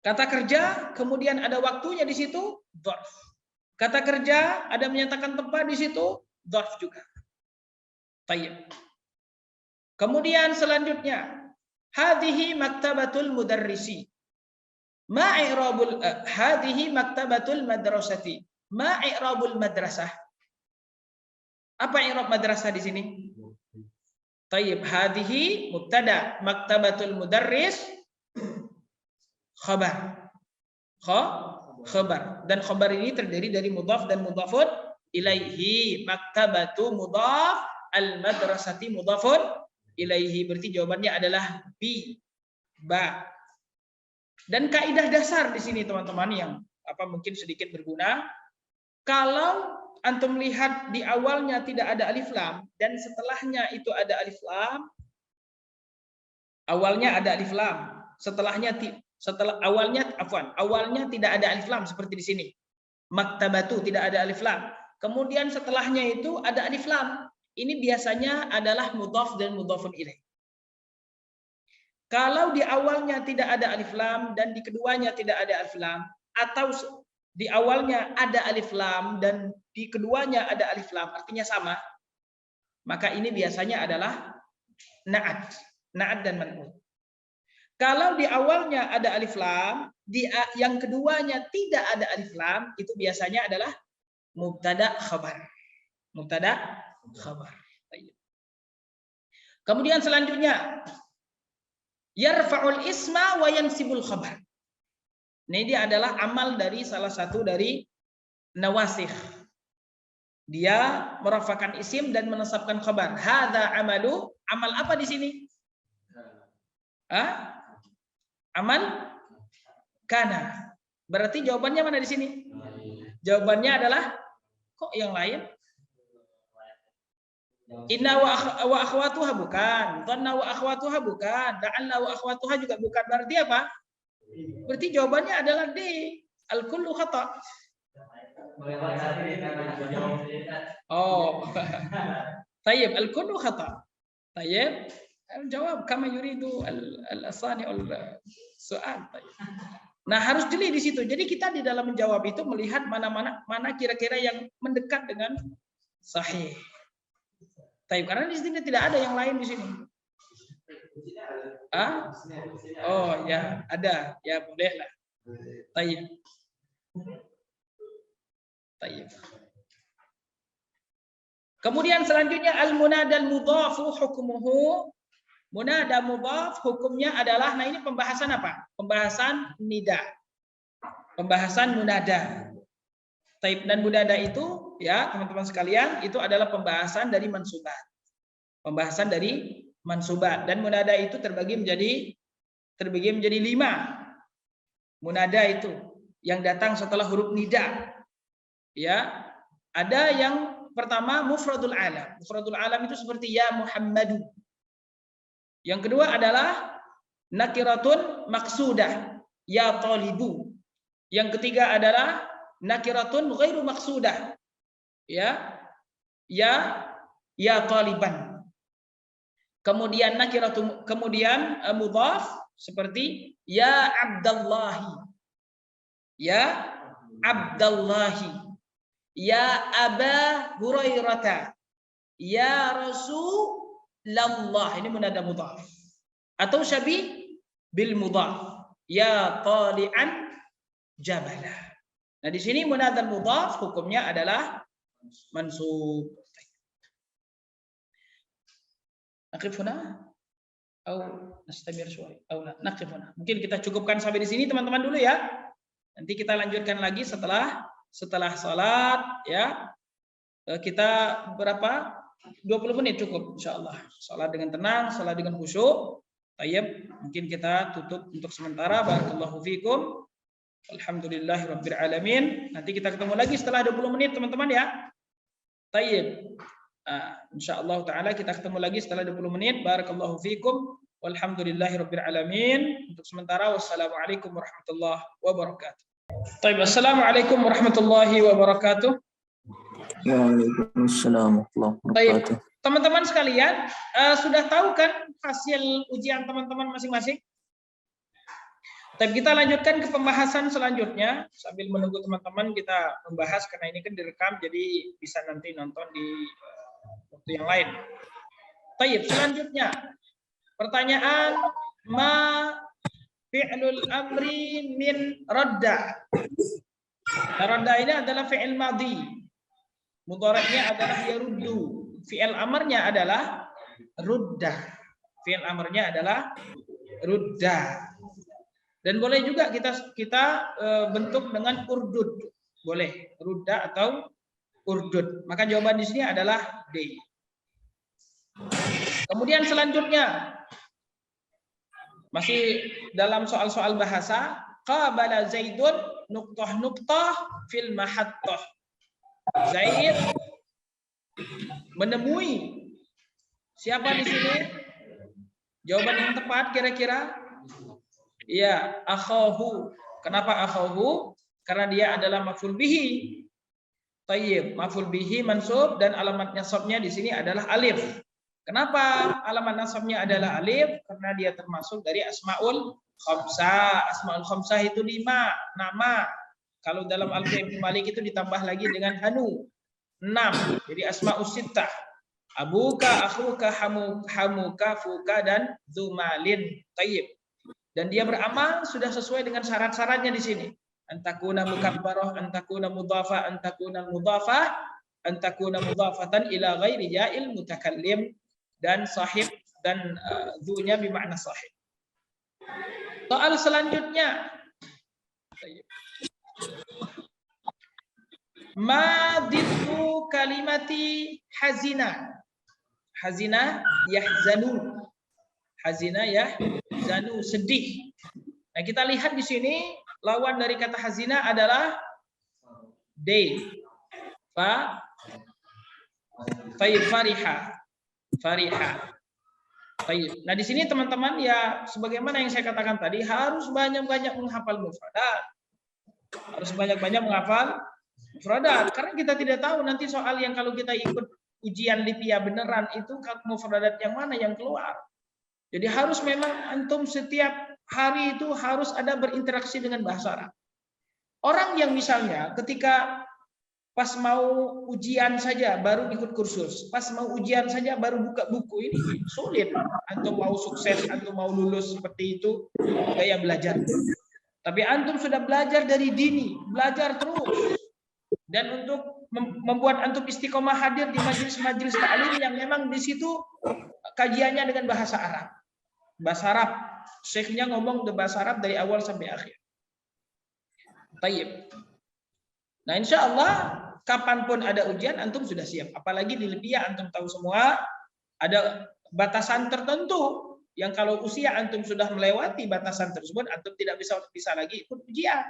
Kata kerja kemudian ada waktunya di situ, dzarf. Kata kerja ada menyatakan tempat di situ, dzarf juga. Tayyib. Kemudian selanjutnya, hadhihi maktabatul mudarrisi. Ma i'rabul hadhihi maktabatul madrasati. Ma i'rabul madrasah. Apa i'rab madrasah di sini? Tayyib, hadhihi mubtada, maktabatul mudarris khabar. Khabar. Dan khabar ini terdiri dari mudhaf dan mudhafun ilaihi. Maktabatu mudhaf, al madrasati mudhafun ilaihi. Berarti jawabannya adalah ba. Dan kaidah dasar di sini teman-teman yang mungkin sedikit berguna. Kalau antum lihat di awalnya tidak ada alif lam dan setelahnya itu ada alif lam. Awalnya ada alif lam, awalnya tidak ada alif lam seperti di sini. Maktabatu tidak ada alif lam. Kemudian setelahnya itu ada alif lam. Ini biasanya adalah mudhaf dan mudhafun ilaih. Kalau di awalnya tidak ada alif lam dan di keduanya tidak ada alif lam, atau di awalnya ada alif lam dan di keduanya ada alif lam, artinya sama, maka ini biasanya adalah na'at dan man'ut. Kalau di awalnya ada alif lam, di yang keduanya tidak ada alif lam, itu biasanya adalah mubtada khabar. Mubtada khabar. Kemudian selanjutnya, yarfa'ul isma wa yansibul khabar. Ini dia adalah amal dari salah satu dari nawasikh. Dia merafakan isim dan menasabkan khabar. Hadza amalu, amal apa di sini? Amal kana. Berarti jawabannya mana di sini? Jawabannya adalah kok yang lain? Inna wa akhwatuha bukan, dhanna wa akhwatuha bukan, la'alla wa akhwatuha juga bukan. Berarti apa? Berarti jawabannya adalah D. Al-kullu khata. Oh. Tayyib, al-kullu khata. Tayyib. Jawab kama yuridu al-asani al-su'al. Nah, harus jeli di situ. Jadi kita di dalam menjawab itu melihat mana kira-kira yang mendekat dengan sahih. Tayyib, karena di sini tidak ada yang lain di sini. Oh ya, ada. Ya bolehlah. Tayyib. Tayyib. Kemudian selanjutnya al-munadal mudhafu hukmuhu. Munada mudhaf hukumnya adalah, nah ini pembahasan apa? Pembahasan nida. Pembahasan munada. Taib dan munada itu ya teman-teman sekalian itu adalah pembahasan dari mansubat. Pembahasan dari mansubat dan munada itu terbagi menjadi 5. Munada itu yang datang setelah huruf nida. Ya, ada yang pertama mufradul alam. Mufradul alam itu seperti ya Muhammadu. Yang kedua adalah nakiratun maksudah, ya talibu. Yang ketiga adalah nakiratun ghairu maksudah, ya taliban. Kemudian nakiratun, kemudian mudhaf seperti ya Abdallahi, ya Abdallahi, ya Aba Hurairata, ya Rasul lallah, ini munada mudhaf. Atau syabih bil mudhaf, ya tali'an jabala. Nah di sini munada mudhaf hukumnya adalah mansub. Aqif huna. Au nastamir syuai. Au naqif huna. Mungkin kita cukupkan sampai di sini teman-teman dulu ya. Nanti kita lanjutkan lagi setelah salat ya. Kita berapa? 20 menit cukup insyaallah. Salat dengan tenang, salat dengan khusyuk. Tayyib, mungkin kita tutup untuk sementara. Barakallahu fikum. Alhamdulillahirabbil alamin. Nanti kita ketemu lagi setelah 20 menit teman-teman ya. Tayyib. Insyaallah taala kita ketemu lagi setelah 20 menit. Barakallahu fikum. Walhamdulillahirabbil alamin. Untuk sementara wassalamualaikum warahmatullahi wabarakatuh. Tayyib, assalamualaikum warahmatullahi wabarakatuh. Waalaikumsalam warahmatullahi wabarakatuh. Teman-teman sekalian, sudah tahu kan hasil ujian teman-teman masing-masing? Tapi kita lanjutkan ke pembahasan selanjutnya. Sambil menunggu teman-teman kita membahas, karena ini kan direkam, jadi bisa nanti nonton di waktu yang lain. Tayyib, selanjutnya. Pertanyaan, ma fi'lul amri min radda. Radda ini adalah fi'il madhi. Mudhari'nya adalah yaruddu. Fi'il amarnya adalah rudda. Fi'il amarnya adalah rudda. Dan boleh juga kita bentuk dengan urdud. Boleh rudda atau urdud. Maka jawaban di sini adalah D. Kemudian selanjutnya masih dalam soal-soal bahasa, qabala Zaidun nuqtah fil mahattah. Zaid menemui siapa di sini? Jawaban yang tepat kira-kira? Ya, akhahu. Kenapa akhahu? Karena dia adalah maf'ul bihi. Tayyib, maf'ul bihi mansub dan alamat nasabnya di sini adalah alif. Kenapa alamat nasabnya adalah alif? Karena dia termasuk dari asmaul khamsah. Asmaul khamsah itu 5 nama. Kalau dalam Alfiya Ibnu Malik itu ditambah lagi dengan hanu 6. Jadi asmaus sittah. Abuka, akhuka, hamuka, fuka dan dzumalin. Tayyib. Dan dia beramal sudah sesuai dengan syarat-syaratnya di sini. Antakuna mukabbarah, antakuna mudhafah, antakuna mudhafah, antakuna mudhafatan ila ghairi ja'il mutakallim. Dan sahib dan dzunya bermakna sahib. Soal selanjutnya. Ma diddu kalimati hazina. Hazina yahzanu. Hazina yahzanu, sedih. Nah, kita lihat di sini lawan dari kata hazina adalah D. Fariha. Nah, di sini teman-teman ya sebagaimana yang saya katakan tadi, harus banyak-banyak menghafal mufradat. Harus banyak-banyak menghafal mufradat, karena kita tidak tahu nanti soal yang kalau kita ikut ujian LIPIA beneran itu mufradat yang mana yang keluar. Jadi harus memang antum setiap hari itu harus ada berinteraksi dengan bahasa Arab. Orang yang misalnya ketika pas mau ujian saja baru ikut kursus, pas mau ujian saja baru buka buku, ini sulit. Antum mau sukses, antum mau lulus seperti itu, gaya belajar. Tapi antum sudah belajar dari dini, belajar terus. Dan untuk membuat antum istiqomah hadir di majelis-majelis ta'lim yang memang di situ kajiannya dengan bahasa Arab. Bahasa Arab, syekhnya ngomong di bahasa Arab dari awal sampai akhir. Tayyib. Nah, insya Allah kapanpun ada ujian antum sudah siap. Apalagi di LIPIA antum tahu semua ada batasan tertentu yang kalau usia antum sudah melewati batasan tersebut antum tidak bisa lagi ikut ujian.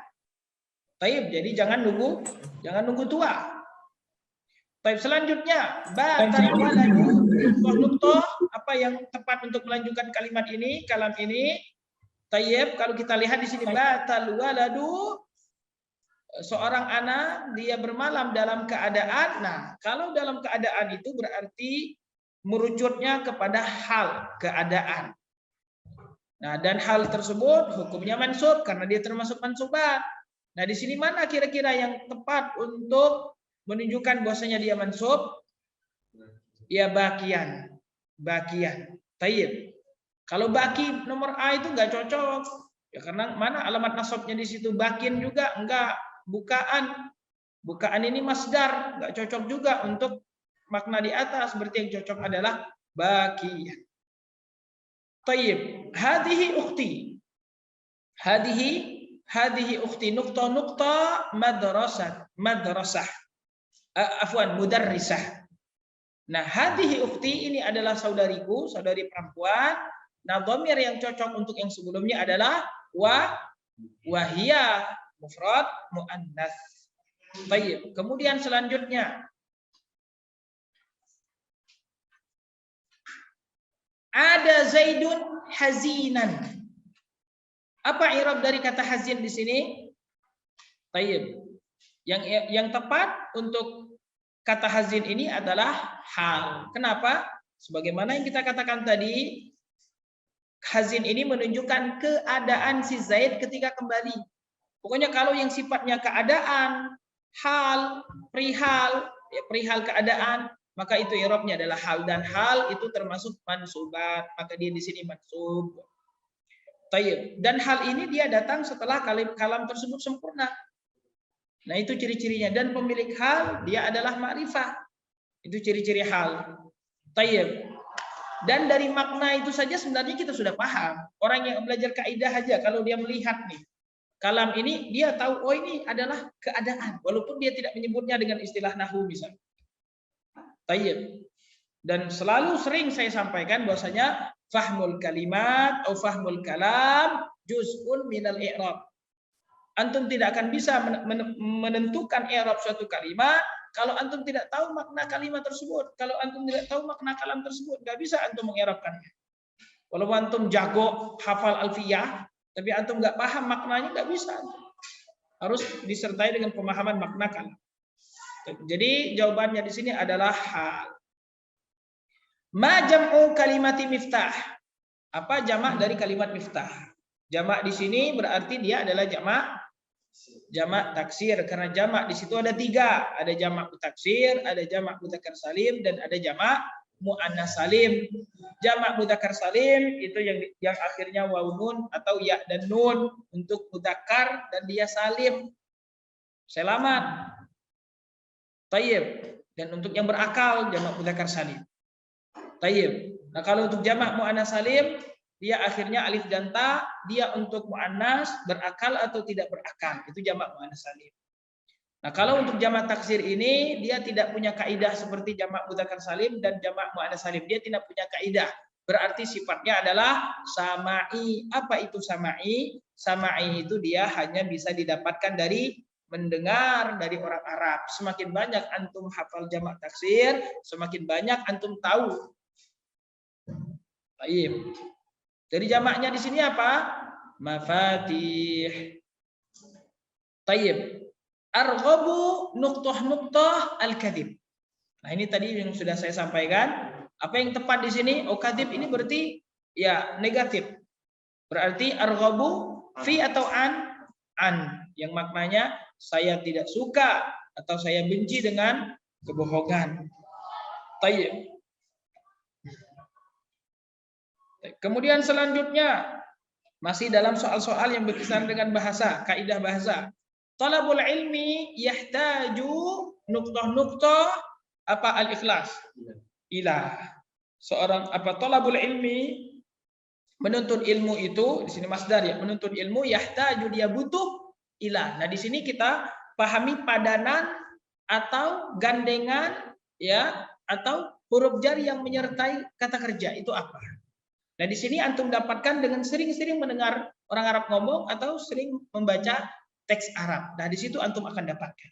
Taib, jadi jangan nunggu tua. Taib, selanjutnya batal waladu nuqtah, apa yang tepat untuk melanjutkan kalimat ini, kalam ini? Taib, kalau kita lihat di sini batal waladu, seorang anak dia bermalam dalam keadaan. Nah, kalau dalam keadaan itu berarti merucutnya kepada hal keadaan. Nah, dan hal tersebut hukumnya mansub karena dia termasuk mansubat. Nah, di sini mana kira-kira yang tepat untuk menunjukkan bahwasanya dia mansub? Ya bakian. Tayyib. Kalau baki nomor A itu enggak cocok. Ya karena mana alamat nasabnya di situ, bakin juga enggak. Bukaan ini masdar, enggak cocok juga untuk makna di atas. Berarti yang cocok adalah bakian. Tayyib, hadhihi ukhti. Hadhihi ukhti nuqta madrasah. Afwan, mudarrisah. Nah, hadhihi ukhti ini adalah saudariku, saudari perempuan. Nah, dhamir yang cocok untuk yang sebelumnya adalah wahia, mufrad muannas. Baik, kemudian selanjutnya ada Zaidun hazinan. Apa i'rab dari kata hazin di sini? Baik. Yang tepat untuk kata hazin ini adalah hal. Kenapa? Sebagaimana yang kita katakan tadi, hazin ini menunjukkan keadaan si Zaid ketika kembali. Pokoknya kalau yang sifatnya keadaan, hal, perihal, ya, perihal keadaan, maka itu i'rabnya adalah hal, dan hal itu termasuk mansubat, maka dia di sini mansub. Tayyib. Dan hal ini dia datang setelah kalam tersebut sempurna. Nah, itu ciri-cirinya, dan pemilik hal dia adalah ma'rifah. Itu ciri-ciri hal. Tayyib. Dan dari makna itu saja sebenarnya kita sudah paham. Orang yang belajar kaidah aja kalau dia melihat nih kalam ini, dia tahu oh ini adalah keadaan walaupun dia tidak menyebutnya dengan istilah nahwu misalnya. Tayyib. Dan selalu sering saya sampaikan bahwasanya fahmul kalimat atau fahmul kalam juz'un minal i'rab. Antum tidak akan bisa menentukan i'rab suatu kalimat kalau antum tidak tahu makna kalimat tersebut. Kalau antum tidak tahu makna kalam tersebut, nggak bisa antum mengi'rabkannya. Walaupun antum jago hafal alfiyah, tapi antum nggak paham maknanya, nggak bisa. Harus disertai dengan pemahaman makna kalam. Jadi jawabannya di sini adalah hal. Ma jam'u kalimati miftah. Apa jamak dari kalimat miftah? Jamak di sini berarti dia adalah jamak taksir, karena jamak di situ ada 3, ada jamak taksir, ada jamak mudzakkar salim, dan ada jamak muannas salim. Jamak mudzakkar salim itu yang akhirnya waw nun atau ya dan nun untuk mudzakkar, dan dia salim, selamat. Tayyib. Dan untuk yang berakal jamak mudzakkar salim. Tayyib. Nah, kalau untuk jamak muannas salim, dia akhirnya alif dan ta, dia untuk muannas berakal atau tidak berakal, itu jamak muannas salim. Nah, kalau untuk jamak taksir ini dia tidak punya kaidah seperti jamak mudzakkar salim dan jamak muannas salim, dia tidak punya kaidah. Berarti sifatnya adalah sama'i. Apa itu sama'i? Sama'i itu dia hanya bisa didapatkan dari mendengar dari orang Arab. Semakin banyak antum hafal jamak taksir, semakin banyak antum tahu. Baik. Jadi jamaknya di sini apa? Mafatih. Tayyib. Arghabu nuqtah al-kadhib. Nah, ini tadi yang sudah saya sampaikan. Apa yang tepat di sini? Oh, kadhib ini berarti ya negatif. Berarti arghabu fi atau an yang maknanya saya tidak suka atau saya benci dengan kebohongan. Tayyib. Kemudian selanjutnya masih dalam soal-soal yang berkaitan dengan bahasa, kaidah bahasa. Talabul ilmi yahtaju nuqtah apa al-ikhlas? Ila. Seorang apa talabul ilmi, menuntut ilmu itu di sini masdar ya, menuntut ilmu yahtaju dia butuh ila. Nah, di sini kita pahami padanan atau gandengan ya, atau huruf jar yang menyertai kata kerja itu apa? Nah, di sini antum dapatkan dengan sering-sering mendengar orang Arab ngomong atau sering membaca teks Arab. Nah, di situ antum akan dapatkan.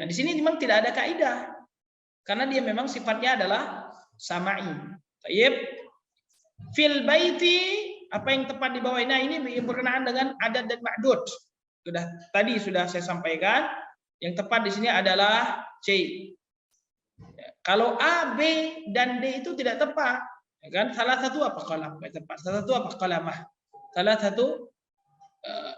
Nah, di sini memang tidak ada kaidah. Karena dia memang sifatnya adalah sama'i. Taib. Fil baiti, apa yang tepat di bawah ini berkenaan dengan adad dan ma'dud. Tadi sudah saya sampaikan. Yang tepat di sini adalah C. Kalau A, B, dan D itu tidak tepat. Kan salah satu apa qalam tepat, salah satu apa qalamah, salah satu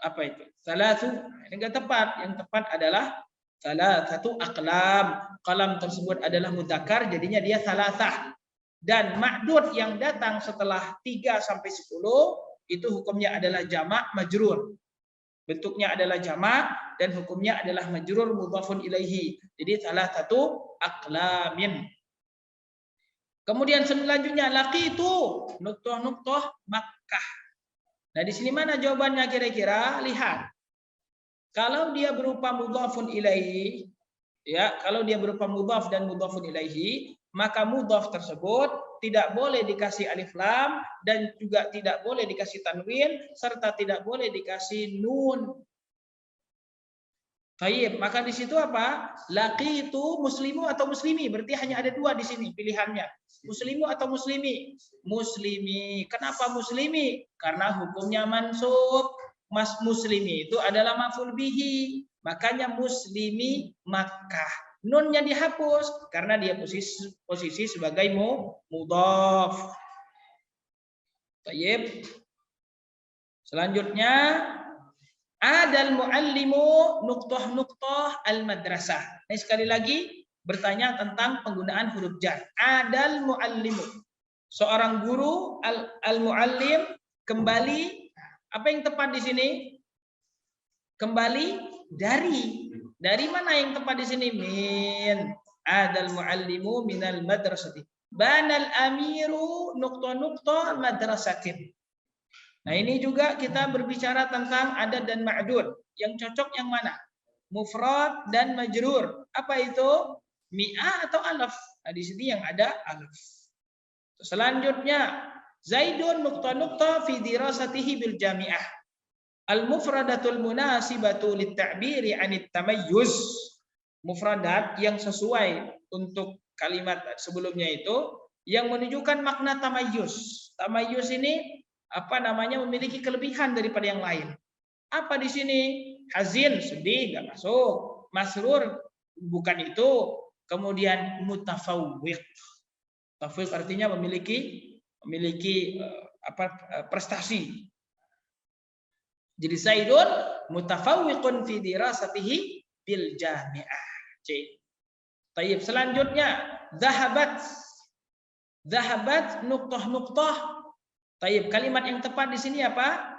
apa itu salah satu ini enggak tepat. Yang tepat adalah salah satu aqlam, qalam tersebut adalah mudzakkar jadinya dia salasah, dan ma'dud yang datang setelah 3 sampai 10 itu hukumnya adalah jamak majrur, bentuknya adalah jamak dan hukumnya adalah majrur mudhafun ilaihi, jadi salah satu aqlamin. Kemudian selanjutnya laqitu nuqtah Makkah. Nah, di sini mana jawabannya kira-kira? Lihat. Kalau dia berupa mudhafun ilaihi, ya, kalau dia berupa mudhaf dan mudhafun ilaihi, maka mudhaf tersebut tidak boleh dikasih alif lam dan juga tidak boleh dikasih tanwin serta tidak boleh dikasih nun. Baik, maka di situ apa? Laqitu muslimu atau muslimi, berarti hanya ada dua di sini pilihannya. Muslimu atau muslimi? Muslimi. Kenapa muslimi? Karena hukumnya mansub. Mas muslimi itu adalah maf'ul bihi. Makanya muslimi Makkah. Nunnya dihapus karena dia posisi sebagai mudhaf. Baik. Selanjutnya adal muallimu nuqtah al-madrasah. Ini sekali lagi bertanya tentang penggunaan huruf jar. Adal muallimu. Seorang guru al-muallim kembali, apa yang tepat di sini? Kembali dari. Dari mana yang tepat di sini? Min. Adal muallimu minal madrasati. Banal amiru nuqtah madrasatin. Nah, ini juga kita berbicara tentang adad dan ma'dud. Yang cocok yang mana? Mufrad dan majrur. Apa itu? Mi'ah atau alaf. Nah, di sini yang ada alaf. Selanjutnya, Zaidun nuqtah fi dirasatihi bil jami'ah. Al-mufradatul munasibatu lit-ta'biri 'anit tamayyuz. Mufradat yang sesuai untuk kalimat sebelumnya itu yang menunjukkan makna tamayyuz. Tamayyuz ini apa namanya, memiliki kelebihan daripada yang lain. Apa di sini? Hazin, sedih, nggak masuk. Masrur, bukan itu. Kemudian mutafawwiq. Tafwiq artinya memiliki prestasi. Jadi Zaidun mutafawwiqun fi dirasatihi bil jami'ah. C. Tayyib, selanjutnya zahabat nuqtah. Tayyib, kalimat yang tepat di sini apa?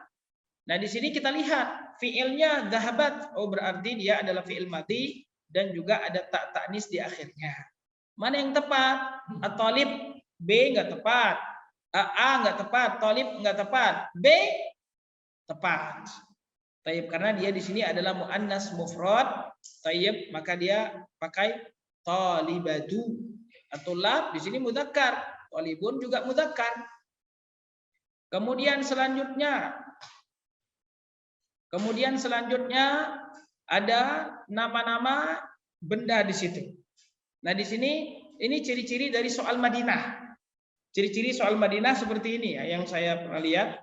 Nah, di sini kita lihat fiilnya zahabat. Oh, berarti dia adalah fiil mati dan juga ada tak ta'nis di akhirnya. Mana yang tepat? At-talib, B enggak tepat. A enggak tepat, talib enggak tepat. B tepat. Tayyib, karena dia di sini adalah muannas mufrad. Tayyib, maka dia pakai talibatu. At-tulab di sini mudzakkar. Talibun juga mudzakkar. Kemudian selanjutnya ada nama-nama benda di situ. Nah, di sini ini ciri-ciri dari soal Madinah. Ciri-ciri soal Madinah seperti ini ya, yang saya pernah lihat.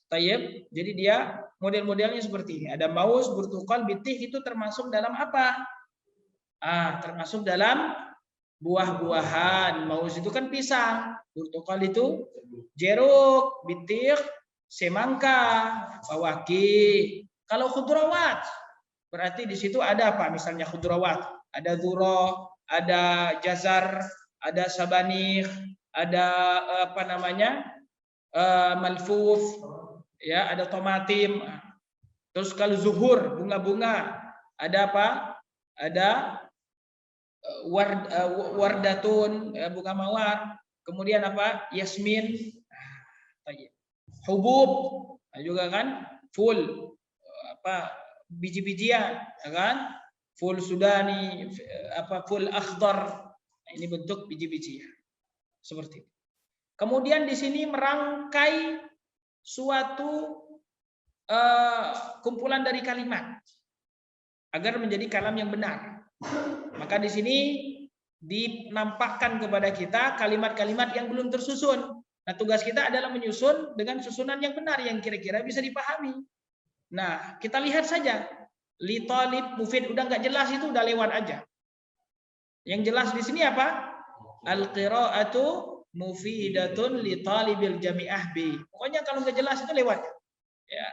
Tayyib, jadi dia model-modelnya seperti ini. Ada maus, burtukal, bitih, itu termasuk dalam apa? Termasuk dalam buah-buahan. Maus itu kan pisang, burtukal itu jeruk, bitih, semangka, bawaki. Kalau khudrawat, berarti di situ ada apa? Misalnya khudrawat, ada dzurah, ada jazar, ada sabanikh, ada apa namanya? Malfuf, ya, ada tomatim. Terus kalau zuhur, bunga-bunga, ada apa? Ada wardatun, bunga mawar. Kemudian apa? Yasmin. Hubub, juga kan? Full apa? Biji-bijian, ya kan? Full sudani, apa? Full akhdar. Ini bentuk biji-bijian. Seperti itu. Kemudian di sini merangkai suatu kumpulan dari kalimat agar menjadi kalam yang benar. Maka di sini dinampakkan kepada kita kalimat-kalimat yang belum tersusun. Nah, tugas kita adalah menyusun dengan susunan yang benar yang kira-kira bisa dipahami. Nah, kita lihat saja. Li talib mufid, udah nggak jelas itu udah lewat aja. Yang jelas di sini apa? Al-qira'atu mufidatun li talibil jami'ah B. Pokoknya kalau nggak jelas itu lewat. Ya.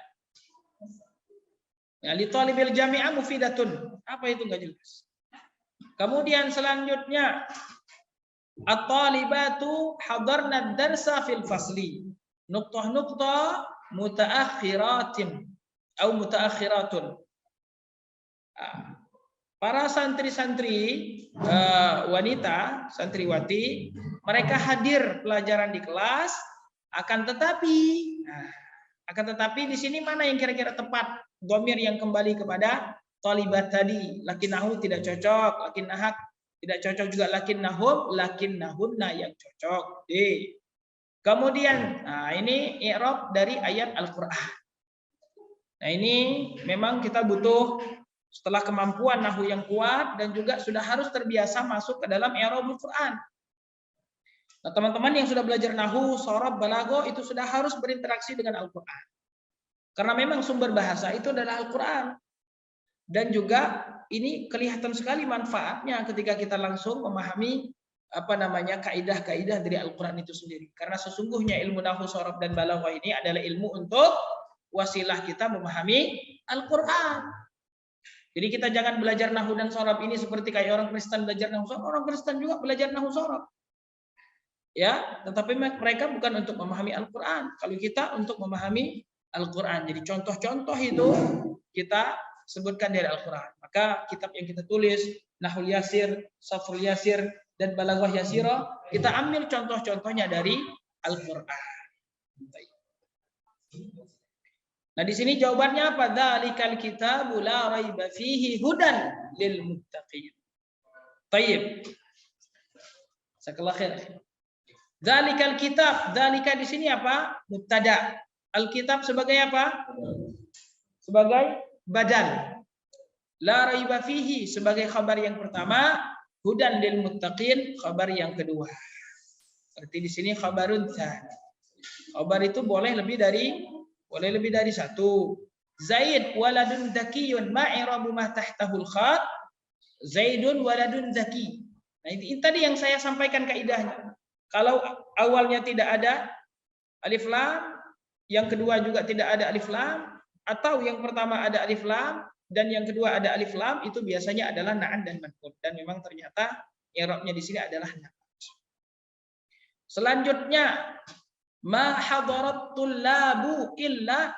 Ya, li talibil jami'ah mufidatun. Apa itu nggak jelas? Kemudian selanjutnya at-talibatu hadarna ad-darsa fil fasli. Nuqtah mutaakhiratin atau mutaakhiratun. Para santri-santri wanita, santriwati mereka hadir pelajaran di kelas, akan tetapi di sini mana yang kira-kira tepat? Dhamir yang kembali kepada thalibat tadi. Lakinnahu tidak cocok, lakinnahak tidak cocok juga, lakinnahum, lakinnahunna yang cocok. D. Kemudian, ini i'rab dari ayat Al-Qur'an. Nah, ini memang kita butuh setelah kemampuan nahwu yang kuat dan juga sudah harus terbiasa masuk ke dalam i'rabul Qur'an. Nah, teman-teman yang sudah belajar nahwu, shorab, balaghah itu sudah harus berinteraksi dengan Al-Qur'an. Karena memang sumber bahasa itu adalah Al-Qur'an. Dan juga ini kelihatan sekali manfaatnya ketika kita langsung memahami kaidah-kaidah dari Al-Qur'an itu sendiri. Karena sesungguhnya ilmu nahwu, shorab, dan balaghah ini adalah ilmu untuk wasilah kita memahami Al-Qur'an. Jadi kita jangan belajar nahwu dan shorab ini seperti kayak orang Kristen belajar nahwu shorab. Orang Kristen juga belajar nahwu shorab. Ya, tetapi mereka bukan untuk memahami Al-Qur'an. Kalau kita untuk memahami Al-Qur'an. Jadi contoh-contoh itu kita sebutkan dari Al-Qur'an. Maka kitab yang kita tulis, Nahwul Yasir, Sharhul Yasir, dan Balaghah Yasira, kita ambil contoh-contohnya dari Al-Qur'an. Nah, di sini jawabannya apa? Dzalikal kitabu la raiba fihi hudan lil muttaqin. Baik. Jazakallahu khair. Dzalikal kitab, dzalika di sini apa? Mubtada. Alkitab sebagai apa? Sebagai badal. La raiba fihi sebagai khabar yang pertama, hudan lil muttaqin khabar yang kedua. Berarti di sini khabarun tsani. Khabar itu boleh lebih dari satu. Zaid waladun zakiyun ma'irabu ma tahtahul khat. Zaidun waladun zaki. Nah, ini tadi yang saya sampaikan kaidahnya. Kalau awalnya tidak ada alif lam, yang kedua juga tidak ada alif lam, atau yang pertama ada alif lam dan yang kedua ada alif lam, itu biasanya adalah na'at dan manqul. Dan memang ternyata i'rabnya di sini adalah na'at. Selanjutnya ma hadarat tullabu illa.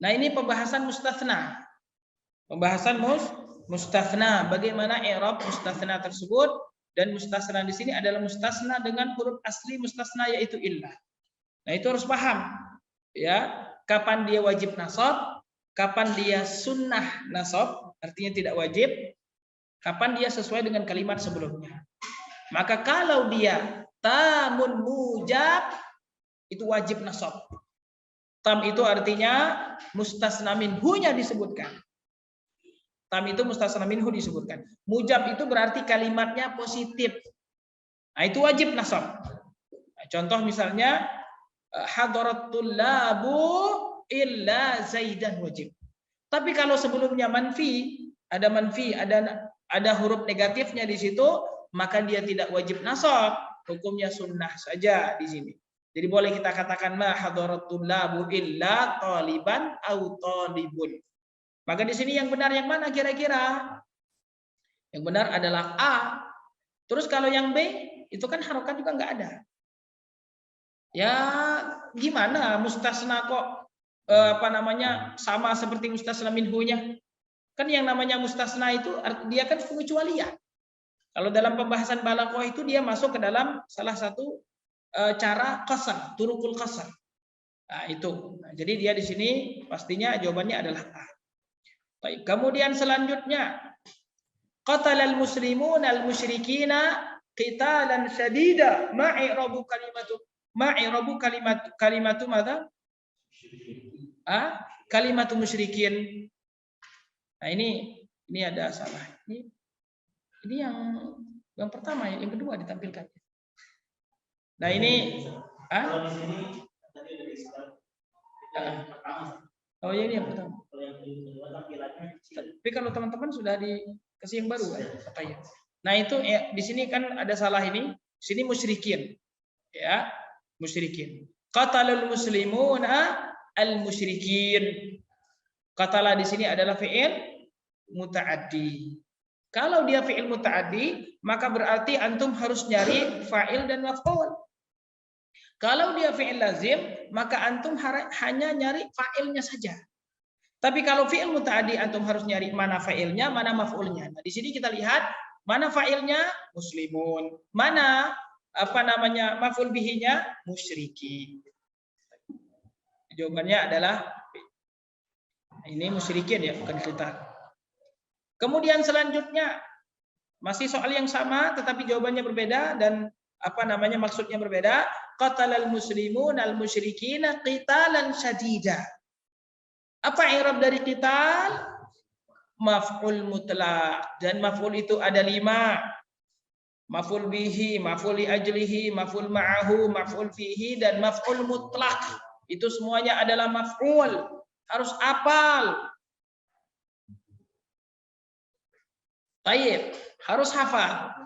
Nah, ini pembahasan mustatsna. Pembahasan mustatsna, bagaimana i'rab mustatsna tersebut, dan mustatsna di sini adalah mustatsna dengan huruf asli mustatsna yaitu illa. Nah, itu harus paham ya, kapan dia wajib nasab, kapan dia sunnah nasab, artinya tidak wajib, kapan dia sesuai dengan kalimat sebelumnya. Maka kalau dia tamun mujab, itu wajib nasab. Tam itu artinya mustasna minhu-nya disebutkan. Tam itu mustasna minhu disebutkan. Mujab itu berarti kalimatnya positif. Nah, itu wajib nasab. Nah, contoh misalnya hadaratul labu illa zaidan wajib. Tapi kalau sebelumnya manfi, ada huruf negatifnya di situ, maka dia tidak wajib nasab, hukumnya sunnah saja di sini. Jadi boleh kita katakan ma hadaratul labu illa taliban au talibun. Maka di sini yang benar yang mana kira-kira? Yang benar adalah A. Terus kalau yang B itu kan harokat juga nggak ada. Ya gimana mustasna kok sama seperti mustasna minhunya? Kan yang namanya mustasna itu dia kan pengecualian. Kalau dalam pembahasan balaghah itu dia masuk ke dalam salah satu cara qasar, turukul qasar. Nah, itu. Nah, jadi dia di sini pastinya jawabannya adalah A. Baik, kemudian selanjutnya qatalal muslimun al musyrikina qitalan syadida ma'i'rabu kalimatu madza? Kalimatu musyrikin. Nah, ini ada salah. Ini yang pertama, yang kedua ditampilkan. Nah, ini oh ya, ini yang pertama. Tapi kalau teman-teman sudah dikasih yang baru katanya. Nah, itu di sini kan ada salah ini. Di sini musyrikin. Ya, musyrikin. Qatalul muslimuna al musyrikin. Qatala di sini adalah fi'il muta'addi. Kalau dia fi'il muta'addi, maka berarti antum harus nyari fa'il dan maf'ul. Kalau dia fi'il lazim, maka antum hanya nyari fa'ilnya saja. Tapi kalau fi'il muta'addi, antum harus nyari mana fa'ilnya, mana maf'ulnya. Nah, di sini kita lihat mana fa'ilnya muslimun, mana maf'ul bihinya musyrikin. Jawabannya adalah ini musyrikin ya, bukan qital. Kemudian selanjutnya masih soal yang sama tetapi jawabannya berbeda dan maksudnya berbeda. Qatalal muslimun al musyrikina qitalan syadida. Apa i'rab dari qital? Maf'ul mutlaq, dan maf'ul itu ada 5. Maf'ul bihi, maf'ul li ajlihi, maf'ul ma'ahu, maf'ul fihi, dan maf'ul mutlaq. Itu semuanya adalah maf'ul. Harus hafal. Tayyib, harus hafal.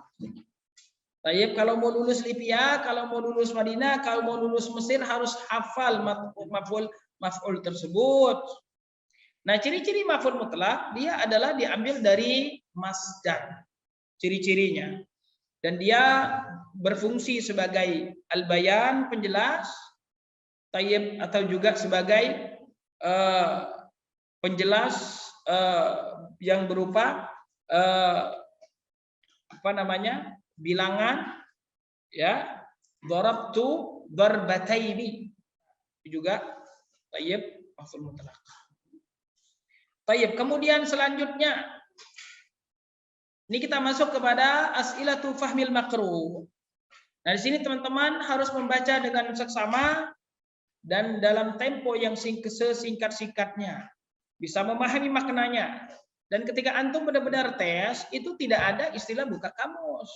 Tayyib, kalau mau lulus Libya, kalau mau lulus Madinah, kalau mau lulus Mesir harus hafal maf'ul tersebut. Nah, ciri-ciri maf'ul mutlaq dia adalah diambil dari masdar. Ciri-cirinya. Dan dia berfungsi sebagai al-bayan, penjelas, tayyib, atau juga sebagai penjelas yang berupa bilangan, ya, darabtu darbataini, juga tayyib maf'ul mutlaq. Tayyib, kemudian selanjutnya ini kita masuk kepada as'ilatu fahmil makruh. Nah, di sini teman-teman harus membaca dengan seksama dan dalam tempo yang sesingkat-singkatnya, bisa memahami maknanya. Dan ketika antum benar-benar tes, itu tidak ada istilah buka kamus.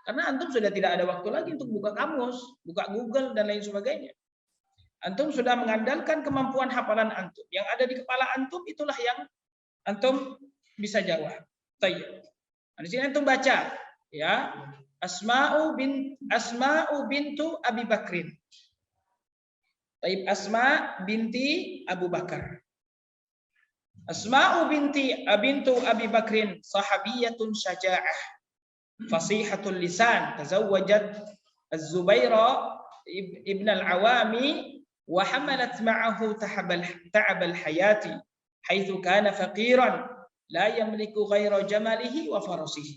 Karena antum sudah tidak ada waktu lagi untuk buka kamus, buka Google dan lain sebagainya. Antum sudah mengandalkan kemampuan hafalan antum. Yang ada di kepala antum itulah yang antum bisa jawab. Tayyib. Nah, di sini antum baca, ya. Asma'u bintu Abi Bakrin. Tayyib, Asma binti Abu Bakar. Asma'u bintu Abi Bakrin sahabiyatun syaja'ah. Fasihatul lisan, tazawwajat Az-Zubaira ibn al-Awami وحملت معه تعب الحياة حيث كان فقيرا لا يملك غير جمله وفرسه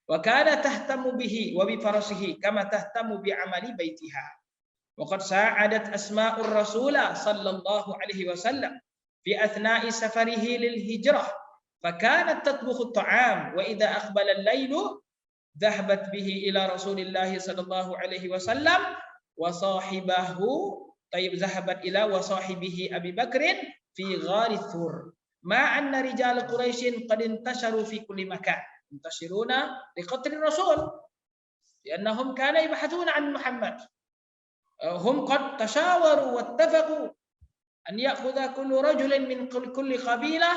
وكان تهتم به وبفرسه كما تهتم بعمل بيتها وقد ساعدت أسماء الرسول صلى الله عليه وسلم في أثناء سفره للهجرة فكانت تطبخ الطعام وإذا أقبل الليل ذهبت به إلى رسول الله صلى الله عليه وسلم وصاحبه طيب ذهبت إلى وصاحبه أبي بكر في غار الثور مع أن رجال قريش قد انتشروا في كل مكان ينتشرون لقتل الرسول لأنهم كانوا يبحثون عن محمد هم قد تشاوروا واتفقوا أن يأخذ كل رجل من كل قبيلة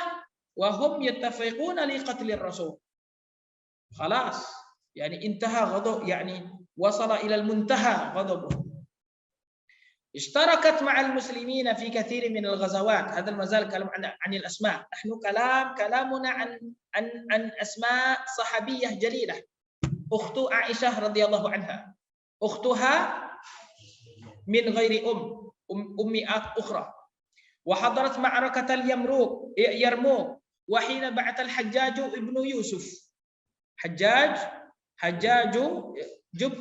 وهم يتفقون لقتل الرسول خلاص يعني انتهى غضب يعني وصل إلى المنتهى غضبه اشتركت مع المسلمين في كثير من الغزوات هذا ما زال كلام عن الأسماء نحن كلامنا عن أسماء صحابية جليلة أخت عائشة رضي الله عنها أختها من غير أم أخرى وحضرت معركة اليرموك وحين بعث الحجاج ابن يوسف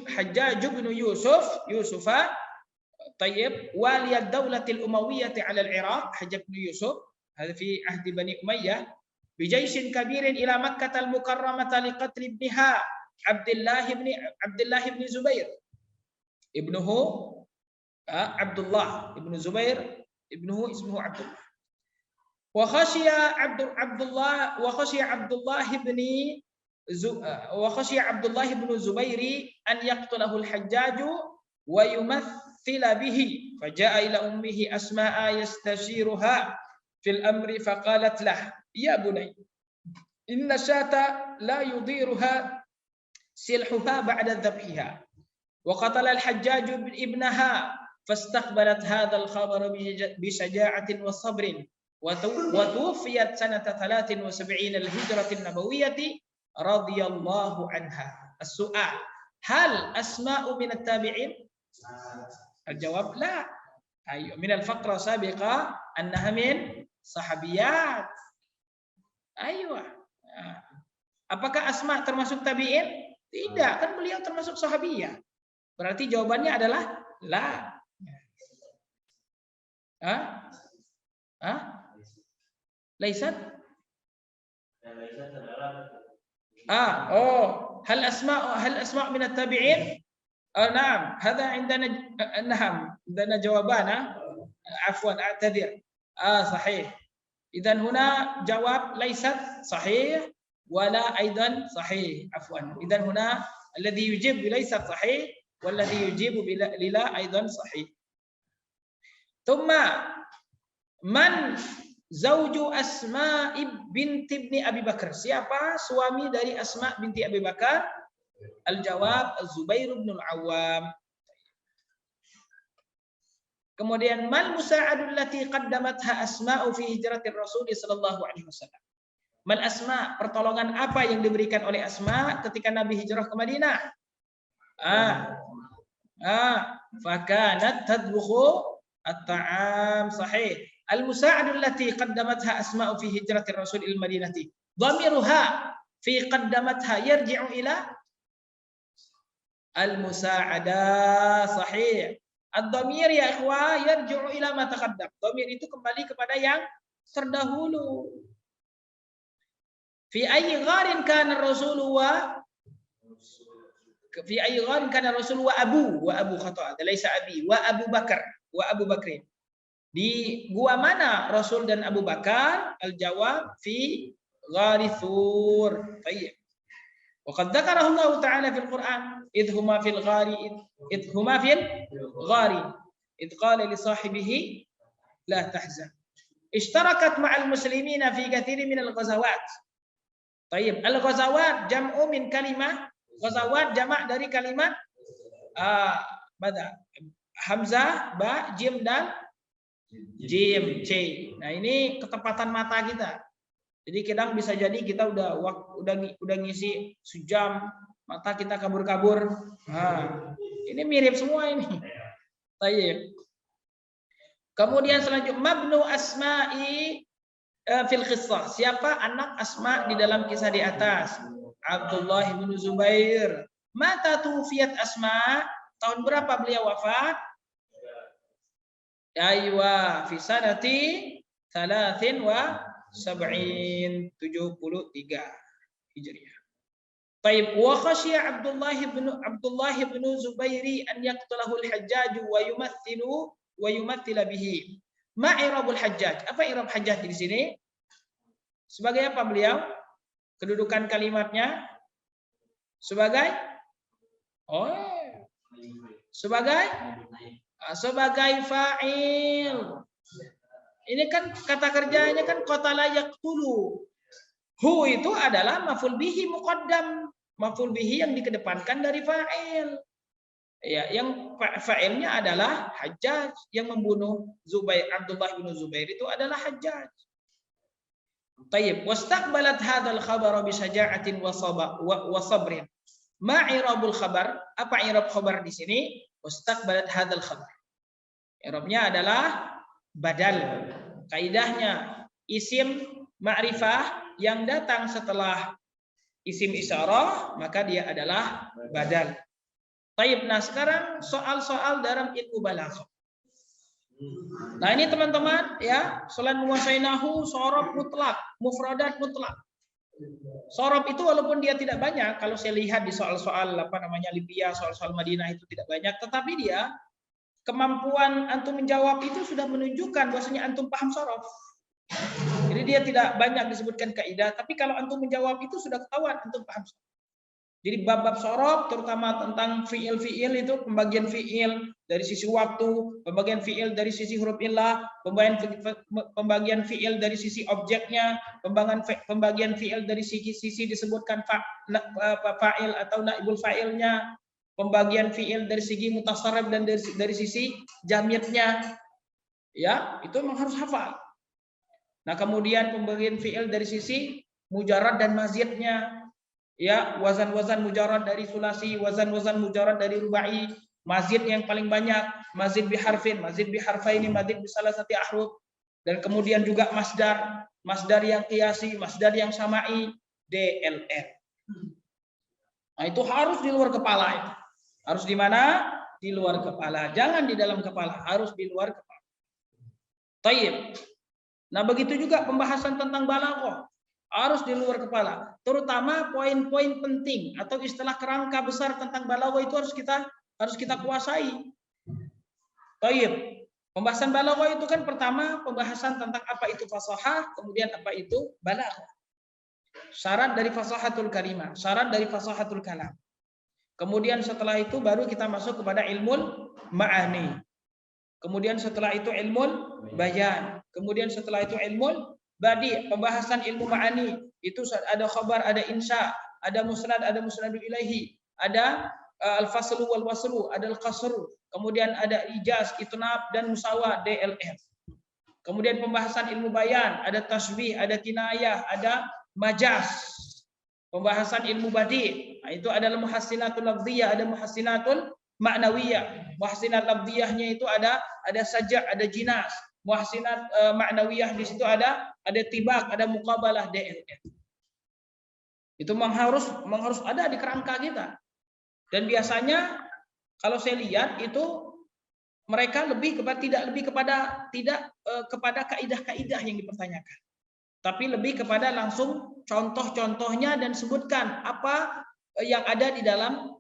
حجاج بن يوسف طيب والي الدولة الأموية على العراق حجاج بن يوسف هذا في عهد بني أمية بجيش كبير إلى مكة المكرمة لقتل ابنها عبد الله بن زبير ابنه عبد الله بن زبير ابنه اسمه عبد الله وخشي عبد الله بن زبير أن يقتله الحجاج ويمثل به فجاء إلى أمه أسماء يستشيرها في الأمر فقالت له يا بني إن الشاة لا يضيرها سلحها بعد ذبحها وقتل الحجاج ابنها فاستقبلت هذا الخبر بشجاعة وصبر وتوفيت سنة 73 الهجرة النبوية رضي الله عنها. السؤال هل أسماء من التابعين؟ الجواب لا. أيوة من الفقرة السابقة أنها من صحابيات. أيوة. Apakah Asma termasuk tabi'in? Tidak, kan beliau termasuk sahabiyah. Berarti jawabannya adalah la. Laisat? هل أسماء من التابعين؟ نعم، هذا عندنا. نعم، عندنا جوابان. عفوا أعتذر. صحيح. إذا هنا جواب ليست صحيح ولا أيضا صحيح. عفوا. إذا هنا الذي يجيب بليست صحيح والذي يجيب بلا أيضا صحيح. ثم من Zauju Asma binti Abi Bakar. Siapa suami dari Asma binti Abi Bakar? Al-jawab Az-Zubair bin Al-Awwam. Kemudian mal musa'adul lati qaddamatha Asma'u fi hijratir Rasul sallallahu alaihi wasallam. Mal Asma, pertolongan apa yang diberikan oleh Asma ketika Nabi hijrah ke Madinah? Fakanat tadbukhu at-ta'am. Sahih. Al-musa'adul lati qaddamatha Asma'u fi hijratir Rasul il-Madinati. Dhamiruha fi qaddamatha yarji'u ila al-musa'adah. Sahih. Ad-dhamir ya ikhwah yarji'u ila ma taqaddam. Dhamir itu kembali kepada yang terdahulu. Fi ayyi gharin kana Rasul wa Abu khata'. Laisa abi wa Abu Bakar wa Abu Bakrin. Di gua mana Rasul dan Abu Bakar? Al-jawab fi ghari Thur. Baik. Wa qad dzakarahu Allah Ta'ala fil Qur'an, idhuma fil ghari id qala li sahibihi la tahzan. Ishtarakat ma'al muslimina fi katsirin min al-ghazawat. Baik, al-ghazawat jam'u min kalimah, ghazawat jamak dari kalimat hamzah, ba, jim dan jim, c. Nah, ini ketepatan mata kita. Jadi kadang bisa jadi kita udah ngisi sejam, mata kita kabur-kabur. Ini mirip semua ini. Baik. Kemudian selanjutnya mabnu Asma'i fil qissah. Siapa anak Asma di dalam kisah di atas? Abdullah bin Zubair. Mata tufiyat Asma? Tahun berapa beliau wafat? Aywa fi sanati 73 Hijriah. Taib wa khashiya Abdullah bin Zubairi an yaqtalahu al-Hajjaj wa yumathila bihi. Ma i'rabul Hajjaj? Apa i'rab Hajjaj di sini? Sebagai apa beliau? Kedudukan kalimatnya sebagai sebagai fa'il. Ini kan kata kerjanya kan qatala yaqtulu. Hu itu adalah maf'ul bihi muqaddam, maf'ul bihi yang dikedepankan dari fa'il. Ya, yang fa'ilnya adalah Hajjaj, yang membunuh Abdullah bin Zubair itu adalah Hajjaj. Tayyib, wastaqbalat hadzal khabar bi syaja'atin wa sabrin. Ma i'rabul khabar? Apa i'rab khabar di sini? Wastaqbalat hadzal khabar. I'rabnya adalah badal. Kaidahnya isim ma'rifah yang datang setelah isim isyarah maka dia adalah badal. Taib. Nah, sekarang soal-soal dalam ilmu balaghah. Nah, ini teman-teman ya, selain menguasai nahwu, shorob mutlak, mufradat mutlak. Shorob itu walaupun dia tidak banyak, kalau saya lihat di soal-soal Libya, soal-soal Madinah itu tidak banyak, tetapi dia kemampuan antum menjawab itu sudah menunjukkan bahwasanya antum paham shorob. Jadi dia tidak banyak disebutkan kaidah, tapi kalau antum menjawab itu sudah ketahuan antum paham shorob. Jadi bab-bab shorob terutama tentang fiil-fiil itu pembagian fiil dari sisi waktu, pembagian fiil dari sisi huruf illah, pembagian fiil dari sisi objeknya, pembagian fiil dari sisi disebutkan fa'il atau naibul fa'ilnya, pembagian fiil dari segi mutasarrif dan dari sisi jamitnya. Ya, itu memang harus hafal. Nah, kemudian pembagian fiil dari sisi mujarrad dan mazidnya. Ya, wazan-wazan mujarrad dari sulasi, wazan-wazan mujarrad dari rubai, mazid yang paling banyak, mazid biharfin, mazid biharfaini, mazid bisalasati ahruf, dan kemudian juga masdar yang qiyasi, masdar yang sama'i, DLR. Nah, itu harus di luar kepala itu. Harus di mana? Di luar kepala. Jangan di dalam kepala, harus di luar kepala. Tayyib. Nah, begitu juga pembahasan tentang balaghah. Harus di luar kepala. Terutama poin-poin penting atau istilah kerangka besar tentang balaghah itu harus kita kuasai. Tayyib. Pembahasan balaghah itu kan pertama pembahasan tentang apa itu fasahah, kemudian apa itu balaghah. Syarat dari fasahatul kalimah, syarat dari fasahatul kalam. Kemudian setelah itu baru kita masuk kepada ilmul ma'ani. Kemudian setelah itu ilmul bayan. Kemudian setelah itu ilmul badi, pembahasan ilmu ma'ani. Itu ada khabar, ada insya, ada musnad ilaihi, ada al-faslu wal waslu, ada al-qasru. Kemudian ada ijaz, itnab dan musawah, DLF. Kemudian pembahasan ilmu bayan, ada tasbih, ada kinayah, ada majaz. Pembahasan ilmu badi, nah, itu adalah muhassinatul lafziyah, ada muhassinatul ma'nawiyah. Muhassinat lafziyahnya itu ada sajak, ada jinas. Muhassinat ma'nawiyah di situ ada tibak, ada muqabalah, DLF. Itu memang harus ada di kerangka kita. Dan biasanya kalau saya lihat itu mereka tidak kepada kaidah-kaidah yang dipertanyakan, tapi lebih kepada langsung contoh-contohnya dan sebutkan apa yang ada di dalam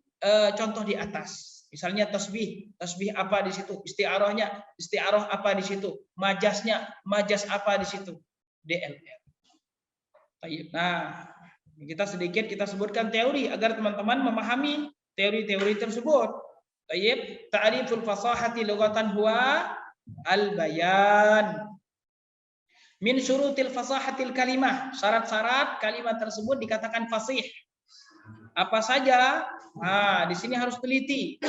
contoh di atas. Misalnya tasbih apa di situ, isti'arah apa di situ, majaz apa di situ, DLF. Nah, kita sebutkan teori agar teman-teman memahami teori-teori tersebut. Tayyib, ta'riful fasahati lughatan huwa al-bayan. Min syurutil fasahatil kalimah, syarat-syarat kalimat tersebut dikatakan fasih. Apa saja? Nah, di sini harus teliti.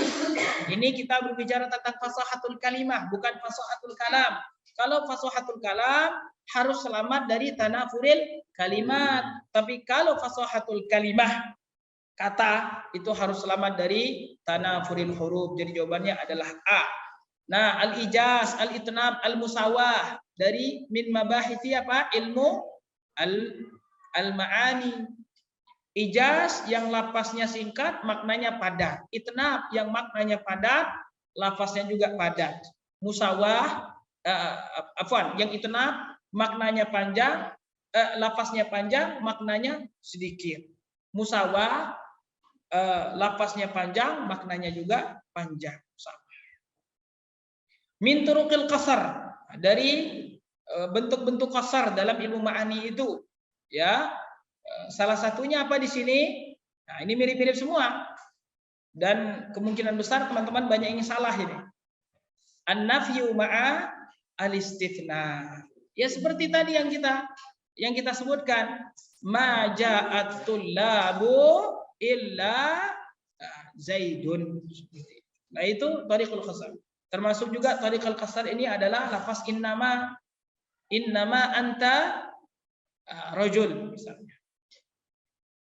Ini kita berbicara tentang fasahatul kalimah, bukan fasahatul kalam. Kalau fasahatul kalam harus selamat dari tanafuril kalimat. Tapi kalau fasahatul kalimah, kata, itu harus selamat dari tanafuril huruf. Jadi jawabannya adalah A. Nah, al-ijaz, al-itnab, al-musawah dari min mabahithi apa? Ilmu al-ma'ani. Ijaz yang lafaznya singkat, maknanya padat. Itnab yang maknanya padat, lafaznya juga padat. Musawah, yang itnab maknanya panjang, lafaznya panjang, maknanya sedikit. Musawah, lafaznya panjang, maknanya juga panjang. Min turuqil qasar, dari bentuk-bentuk qasar dalam ilmu ma'ani itu, ya. Salah satunya apa di sini? Nah, ini mirip-mirip semua. Dan kemungkinan besar teman-teman banyak yang salah ini. An-nafyu ma'a al-istithna. Ya seperti tadi yang kita sebutkan, ma ja'at tullabu illa zaidun. Nah, itu tariqul qasar. Termasuk juga tariqul qasar ini adalah lafaz innama anta rajul misalnya.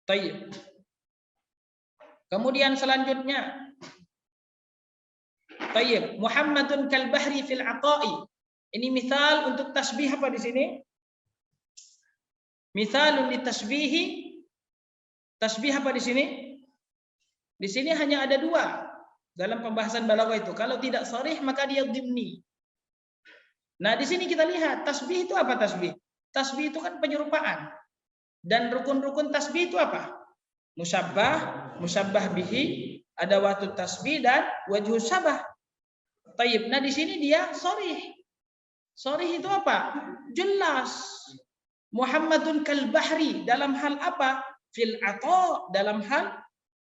Tayyib. Kemudian selanjutnya, tayyib, Muhammadun kal bahri fil aqa'i. Ini misal untuk tasbih apa di sini? Misalun li tasbihi. Tasbih apa di sini? Di sini hanya ada dua dalam pembahasan balaghah itu. Kalau tidak sharih maka dia dhimni. Nah, di sini kita lihat tasbih itu apa tasbih? Tasbih itu kan penyerupaan. Dan rukun-rukun tasbih itu apa? Musyabbah bihi, ada waktu tasbih dan wajhu syabah. Tayyib. Nah, di sini dia sharih. Sharih itu apa? Jelas. Muhammadun kal bahri dalam hal apa? Fil ata, dalam hal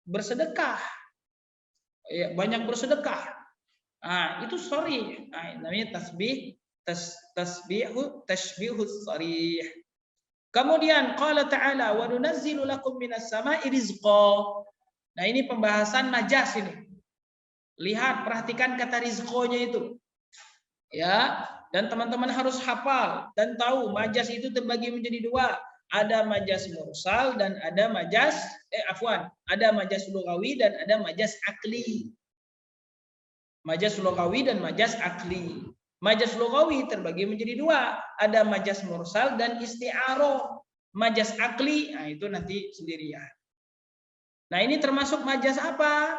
bersedekah. Ya, banyak bersedekah. Nah, itu sharih. Nah, namanya tashbihus sharih. Kemudian qala ta'ala wa nunazzilu lakum minas sama'i rizqa. Nah, ini pembahasan majaz ini. Lihat, perhatikan kata rizqonya itu. Ya, dan teman-teman harus hafal dan tahu majaz itu terbagi menjadi dua. Ada majaz mursal dan ada majaz ada majaz lughawi dan ada majaz akli. Majaz lughawi dan majaz akli. Majaz lughawi terbagi menjadi dua, ada majaz mursal dan isti'arah. Majaz akli, nah itu nanti sendirian. Nah, ini termasuk majaz apa?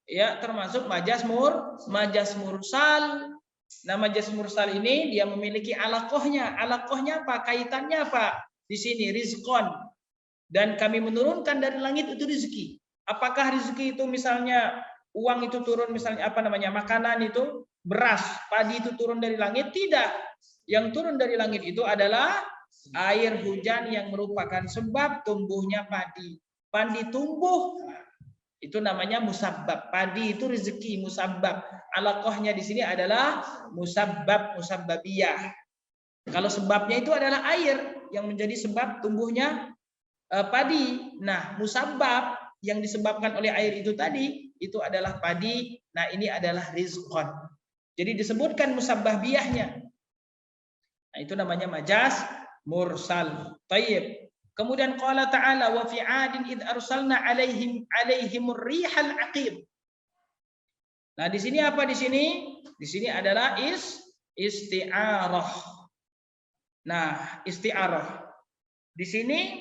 Ya, termasuk majaz mursal. Nah, majaz mursal ini dia memiliki alaqohnya. Alaqohnya apa? Kaitannya apa? Di sini rizqon. Dan kami menurunkan dari langit itu rezeki. Apakah rezeki itu misalnya uang itu turun, misalnya apa namanya, makanan itu, beras, padi itu turun dari langit? Tidak. Yang turun dari langit itu adalah air hujan yang merupakan sebab tumbuhnya padi. Padi tumbuh itu namanya musabbab. Padi itu rezeki, musabbab. Alaqohnya di sini adalah musabbab, musabbabiyah. Kalau sebabnya itu adalah air yang menjadi sebab tumbuhnya padi. Nah, musabbab yang disebabkan oleh air itu tadi itu adalah padi. Nah, ini adalah rizqon. Jadi disebutkan musabbabiyahnya. Nah, itu namanya majaz mursal. Tayyib. Kemudian qala ta'ala wa fi 'adin id arsalna 'alaihimur rihal aqim. Nah, di sini apa di sini? Di sini adalah isti'arah. Nah, isti'arah. Di sini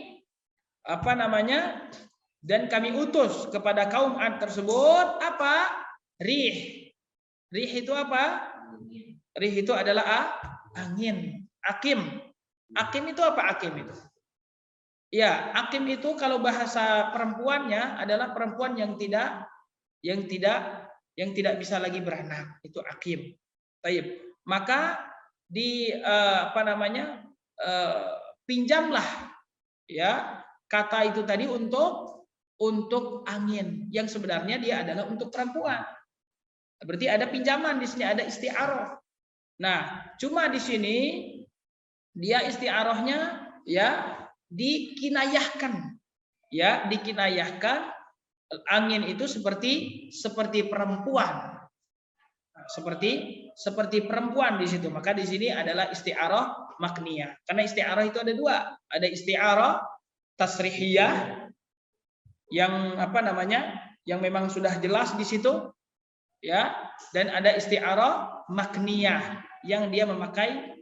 apa namanya? Dan kami utus kepada kaum 'Ad tersebut apa? Rih. Rih itu apa? Rih itu adalah angin. Aqim. Aqim itu apa aqim itu? Ya, aqim itu kalau bahasa perempuannya adalah perempuan yang tidak bisa lagi beranak. Itu aqim. Taib. Maka di pinjamlah ya kata itu tadi untuk angin yang sebenarnya dia adalah untuk perempuan. Berarti ada pinjaman di sini, ada isti'arah. Nah, cuma di sini dia isti'arahnya ya dikinayahkan. Ya, dikinayahkan angin itu seperti perempuan. Nah, seperti perempuan di situ. Maka di sini adalah isti'arah makniyah. Karena isti'arah itu ada dua. Ada isti'arah tasrihiyah yang yang memang sudah jelas di situ, ya, dan ada isti'arah makniyah yang dia memakai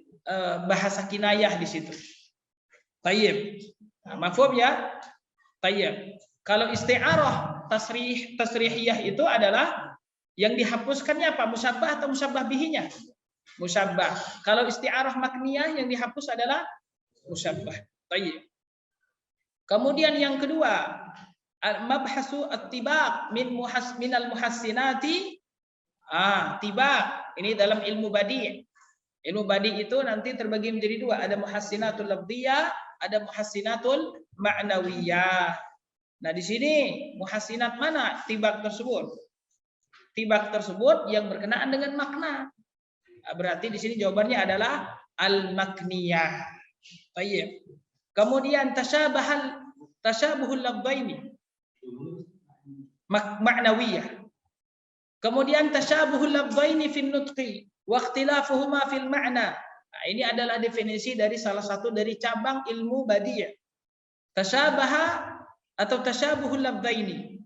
bahasa kinayah di situ. Tayyib. Nah, mafhum ya? Tayyib. Kalau isti'arah tasrihiyah itu adalah yang dihapuskannya apa? Musabbah atau musabbah bihinya? Musabbah. Kalau isti'arah makniyah yang dihapus adalah musabbah. Tayyib. Kemudian yang kedua, al-mabhasu at-tibaq minal muhassinati. Tibaq. Ini dalam ilmu badi'. Ilmu badi' itu nanti terbagi menjadi dua. Ada muhassinatul lafdhiyah, ada muhassinatul ma'nawiyah. Nah, di sini muhassinat mana tibaq tersebut? Tibaq tersebut yang berkenaan dengan makna. Berarti di sini jawabannya adalah al-makniyah. Baik. Kemudian tasyabuhul lafdhaini ma'nawiyah. Kemudian tasyabuhul lafdhaini fin nutqi wa ikhtilafuhuma fil ma'na. Nah, ini adalah definisi dari salah satu dari cabang ilmu badi'. Tasyabaha atau tasyabuhul lafdhaini.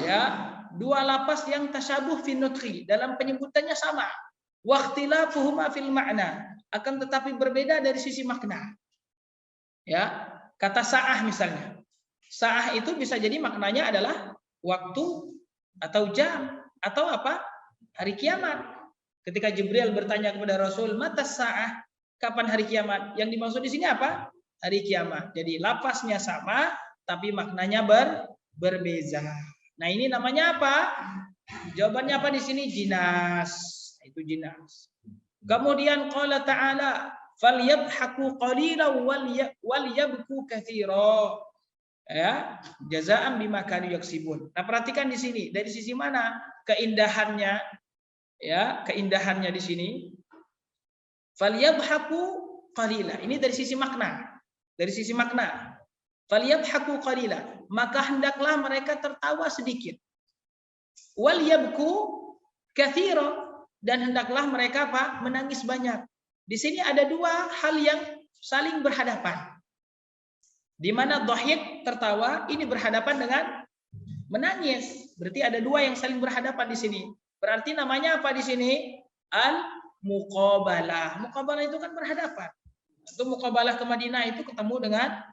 Ya, dua lafaz yang tasyabuh fin nutqi, dalam penyebutannya sama. Wa ikhtilafuhuma fil ma'na, akan tetapi berbeda dari sisi makna. Ya, kata sa'ah misalnya. Sa'ah itu bisa jadi maknanya adalah waktu atau jam atau apa? Hari kiamat. Ketika Jibril bertanya kepada Rasul, "Mata sa'ah?" Kapan hari kiamat? Yang dimaksud di sini apa? Hari kiamat. Jadi lafaznya sama tapi maknanya berbeza. Nah, ini namanya apa? Jawabannya apa di sini? Jinas. Itu jinas. Kemudian qala ta'ala, "Falyadhaku qalilan wal yabku katsira." Ya, jazaan bima kanu yaksibun. Nah, perhatikan di sini dari sisi mana keindahannya? Ya, keindahannya di sini. Falyadhaku qalila. Ini dari sisi makna. Dari sisi makna. Falyadhaku qalila. Maka hendaklah mereka tertawa sedikit. Wal yabku katsira. Dan hendaklah mereka apa? Menangis banyak. Di sini ada dua hal yang saling berhadapan. Di mana dhahik tertawa ini berhadapan dengan menangis. Berarti ada dua yang saling berhadapan di sini. Berarti namanya apa di sini? Al-muqabalah. Muqabalah itu kan berhadapan. Itu muqabalah ke Madinah itu ketemu dengan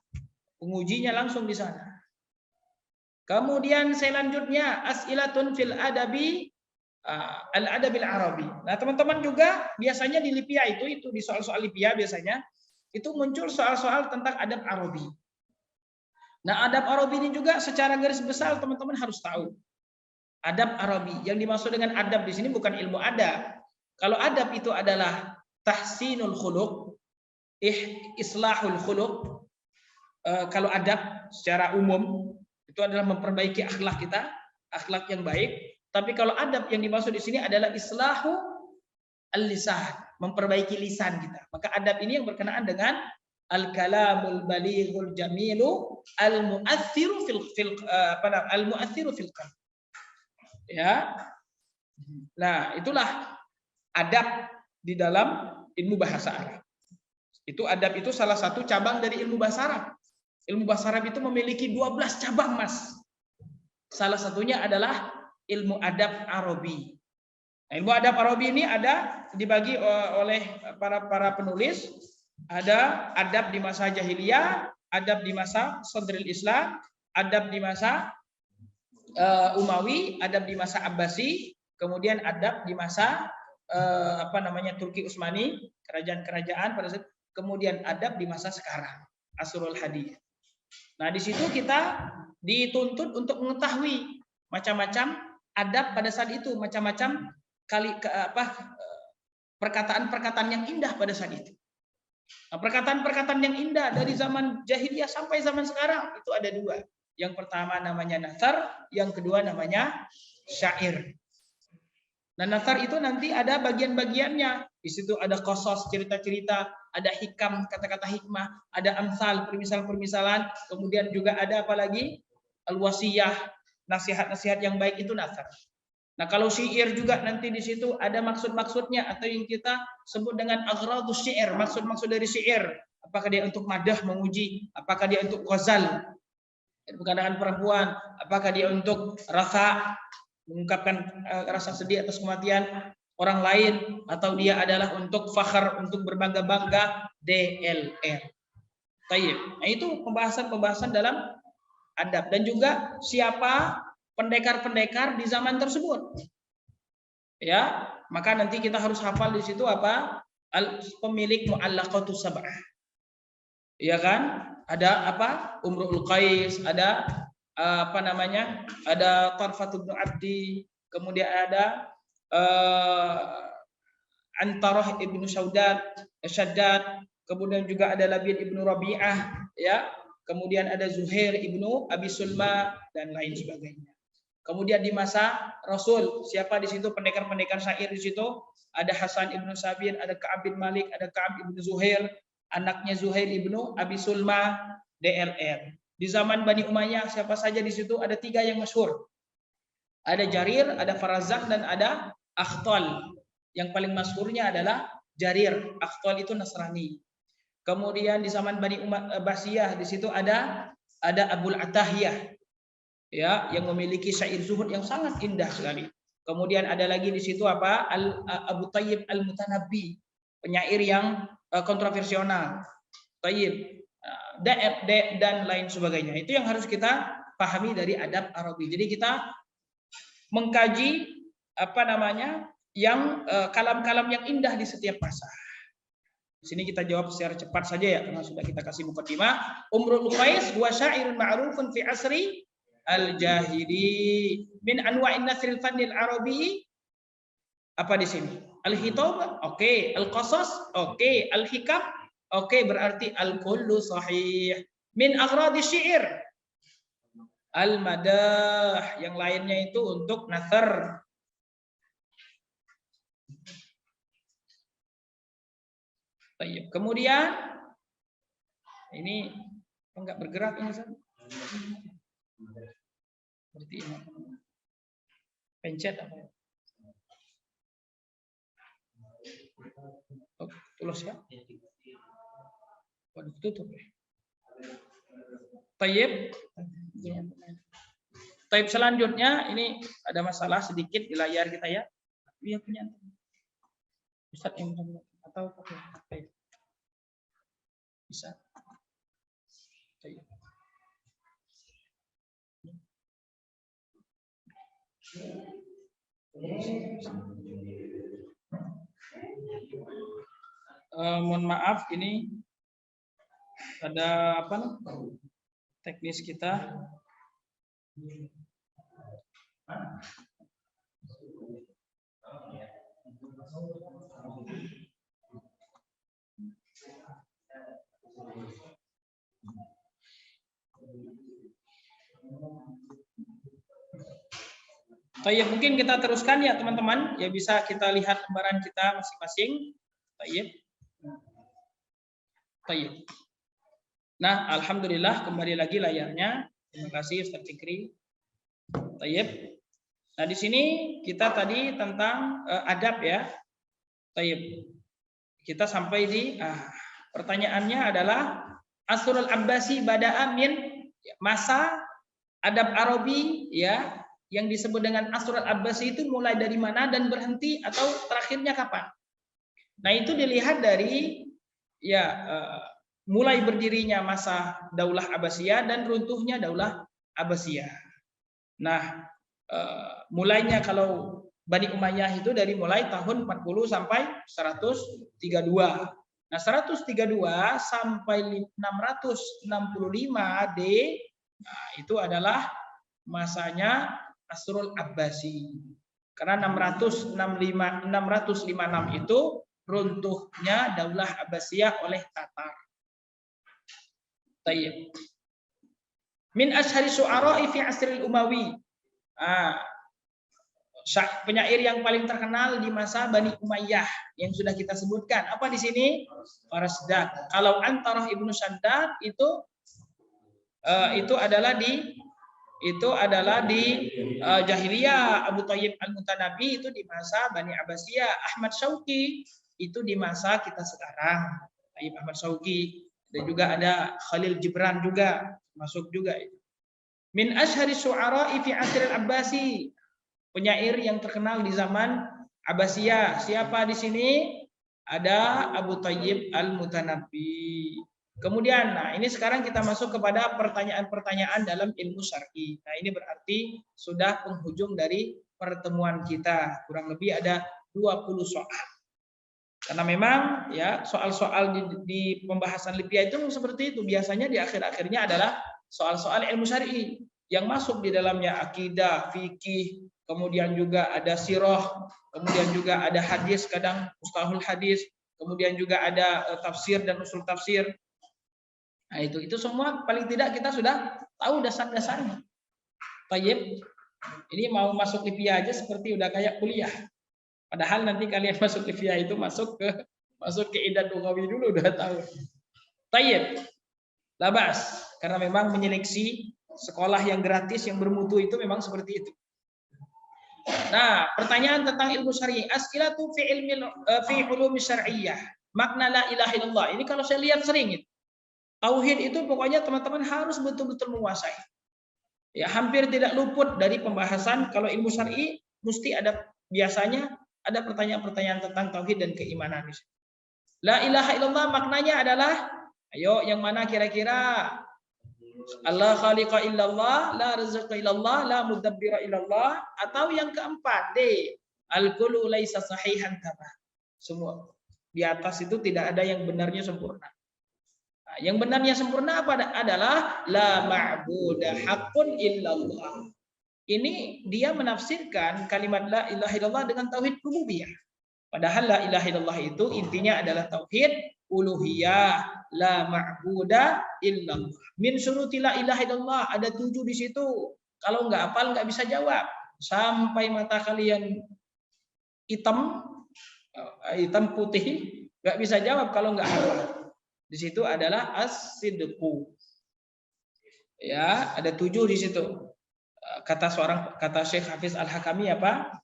pengujinya langsung di sana. Kemudian selanjutnya as'ilatun fil adabi al-adabil arabi. Nah, teman-teman juga biasanya di Lipia itu di soal-soal Lipia biasanya itu muncul soal-soal tentang adab Arabi. Nah, adab Arabi ini juga secara garis besar teman-teman harus tahu. Adab Arabi. Yang dimaksud dengan adab di sini bukan ilmu adab. Kalau adab itu adalah tahsinul khuluq, islahul khuluq. Kalau adab secara umum itu adalah memperbaiki akhlak kita, akhlak yang baik. Tapi kalau adab yang dimaksud di sini adalah islahu al-lisan, memperbaiki lisan kita. Maka adab ini yang berkenaan dengan al-kalamul balighul jamilu al-mu'athiru fil qalb. Ya. Nah, itulah adab di dalam ilmu bahasa Arab. Itu adab itu salah satu cabang dari ilmu bahasa Arab. Ilmu bahasa Arab itu memiliki 12 cabang, Mas. Salah satunya adalah ilmu adab Arabi. Nah, ilmu adab Arabi ini ada dibagi oleh para penulis. Ada adab di masa jahiliyah, adab di masa sadril Islam, adab di masa Umawi, adab di masa Abbasi, kemudian adab di masa Turki Utsmani, kerajaan-kerajaan pada saat, kemudian adab di masa sekarang, Asrul Hadith. Nah, di situ kita dituntut untuk mengetahui macam-macam adab pada saat itu, macam-macam perkataan-perkataan yang indah pada saat itu. Nah, perkataan-perkataan yang indah dari zaman jahiliyah sampai zaman sekarang itu ada 2. Yang pertama namanya nathar, yang kedua namanya syair. Nah, nathar itu nanti ada bagian-bagiannya. Di situ ada qasas, cerita-cerita, ada hikam, kata-kata hikmah, ada amsal, permisal-permisalan, kemudian juga ada apa lagi? Al-wasiyah, nasihat-nasihat yang baik itu nathar. Nah, kalau syair juga nanti di situ ada maksud-maksudnya atau yang kita sebut dengan aghradus syair, maksud-maksud dari syair. Apakah dia untuk madah, memuji, apakah dia untuk ghazal, perkataan perempuan, apakah dia untuk rasa, mengungkapkan rasa sedih atas kematian orang lain, atau dia adalah untuk fakhar, untuk berbangga-bangga, DLR. Tayyib. Nah, itu pembahasan-pembahasan dalam adab, dan juga siapa pendekar-pendekar di zaman tersebut. Ya, maka nanti kita harus hafal di situ apa? Pemilik mu'allaqatus sab'ah. Ya kan? Ada apa? Umrul Qais, ada ada Tarfat bin Abdi, kemudian ada Antarah ibnu Shaddad, kemudian juga ada Labid ibnu Rabi'ah, ya. Kemudian ada Zuhair ibnu Abi Sulma dan lain sebagainya. Kemudian di masa Rasul, siapa di situ pendekar-pendekar syair di situ? Ada Hasan ibnu Sabir, ada Ka'ab bin Malik, ada Ka'ab ibnu Zuhair, anaknya Zuhair ibnu Abi Sulma, DLR. Di zaman Bani Umayyah siapa saja di situ? Ada 3 yang masyhur. Ada Jarir, ada Farazak, dan ada Akhtal. Yang paling masyhurnya adalah Jarir. Akhtal itu Nasrani. Kemudian di zaman Bani Abbasiyah di situ ada Abul Atahiyah, ya, yang memiliki syair zuhud yang sangat indah sekali. Kemudian ada lagi di situ apa? Abu Thayyib Al-Mutanabbi, penyair yang kontroversial. Thayyib dan lain sebagainya. Itu yang harus kita pahami dari adab Arabi. Jadi kita mengkaji yang kalam-kalam yang indah di setiap masa. Di sini kita jawab secara cepat saja ya, karena sudah kita kasih muqaddimah. Umrul Qais huwa syairun ma'rufun fi asri al-jahili min anwa'in nasril fannil arabi. Apa di sini? Al-hitab, oke. Al-qasas, oke. Al-hikam, oke. Berarti al-kullu sahih. Min aghradi syair, al-madah, yang lainnya itu untuk nathar. Kemudian ini enggak bergerak ini, Ustaz. Berarti ini pencet apa ya? Oh, tulus ya? Waduh, tutup ya. Tayyib. Tayyib, selanjutnya ini ada masalah sedikit di layar kita ya. Iya punya. Ustaz yang atau pakai bisa. mohon maaf ini ada apa teknis kita. Tayyib, mungkin kita teruskan ya teman-teman, ya bisa kita lihat lembaran kita masing-masing. Tayyib. Tayyib. Nah, alhamdulillah kembali lagi layarnya. Terima kasih Ustaz Fikri. Tayyib. Nah, di sini kita tadi tentang adab ya. Tayyib. Kita sampai di pertanyaannya adalah Asrul Abbasi bada'a min masa adab Arabi ya. Yang disebut dengan Asrul Abbasi itu mulai dari mana dan berhenti atau terakhirnya kapan? Nah, itu dilihat dari ya mulai berdirinya masa Daulah Abbasiyah dan runtuhnya Daulah Abbasiyah. Nah, mulainya kalau Bani Umayyah itu dari mulai tahun 40 sampai 132. Nah, 132 sampai 665 D, nah, itu adalah masanya Asrul Abbasi. Karena 656 itu runtuhnya Daulah Abbasiyah oleh Tatar. Tayyib. Min ashari syu'ara'i fi asril Umawi. Penyair yang paling terkenal di masa Bani Umayyah yang sudah kita sebutkan. Apa di sini? Farasdak. Kalau Antarah Ibnu Shaddad itu adalah di jahiliyah. Abu Thayyib Al-Mutanabi itu di masa Bani Abbasiyah. Ahmad Syauqi itu di masa kita sekarang. Tayyib Ahmad Syauqi. Dan juga ada Khalil Gibran juga masuk juga itu. Min ashari syu'ara'i fi asril Abbasi. Penyair yang terkenal di zaman Abbasiyah. Siapa di sini? Ada Abu Thayyib Al-Mutanabi. Kemudian, nah ini sekarang kita masuk kepada pertanyaan-pertanyaan dalam ilmu syar'i. Nah, ini berarti sudah penghujung dari pertemuan kita. Kurang lebih ada 20 soal. Karena memang ya soal-soal di pembahasan LIPIA itu seperti itu. Biasanya di akhir-akhirnya adalah soal-soal ilmu syar'i yang masuk di dalamnya akidah, fikih, kemudian juga ada sirah, kemudian juga ada hadis, kadang mustalahul hadis, kemudian juga ada tafsir dan usul tafsir. Nah, itu semua paling tidak kita sudah tahu dasar-dasarnya. Tayyib. Ini mau masuk LIPIA aja seperti udah kayak kuliah. Padahal nanti kalian masuk LIPIA itu masuk ke Idat Lughawi dulu udah tahu. Tayyib. Labas. Karena memang menyeleksi sekolah yang gratis yang bermutu itu memang seperti itu. Nah, pertanyaan tentang ilmu syar'i. As'ilatu fi ulumi syar'iyyah. Makna la ilaha illallah. Ini kalau saya lihat sering itu. Tauhid itu pokoknya teman-teman harus betul-betul menguasai. Ya, hampir tidak luput dari pembahasan kalau ilmu syar'i mesti biasanya ada pertanyaan-pertanyaan tentang tauhid dan keimanan. La ilaha illallah maknanya adalah, ayo yang mana kira-kira? Allah khaliqa illallah, la rizqa illallah, la mudabbira illallah, atau yang keempat D, al-kullu laisa sahihan kama. Semua di atas itu tidak ada yang benarnya sempurna. Nah, yang benarnya sempurna apa adalah la ma'budu haqqun illallah. Ini dia menafsirkan kalimat la ilaha illallah dengan tauhid rububiyah. Padahal la ilaha illallah itu intinya adalah tauhid uluhiyah, la ma'buda illallah. Min syuruti la ilaha illallah ada 7 di situ. Kalau nggak hafal nggak bisa jawab. Sampai mata kalian hitam putih nggak bisa jawab kalau nggak hafal. Di situ adalah as-sidqu. Ya, ada 7 di situ. Kata Syekh Hafiz Al-Hakami apa?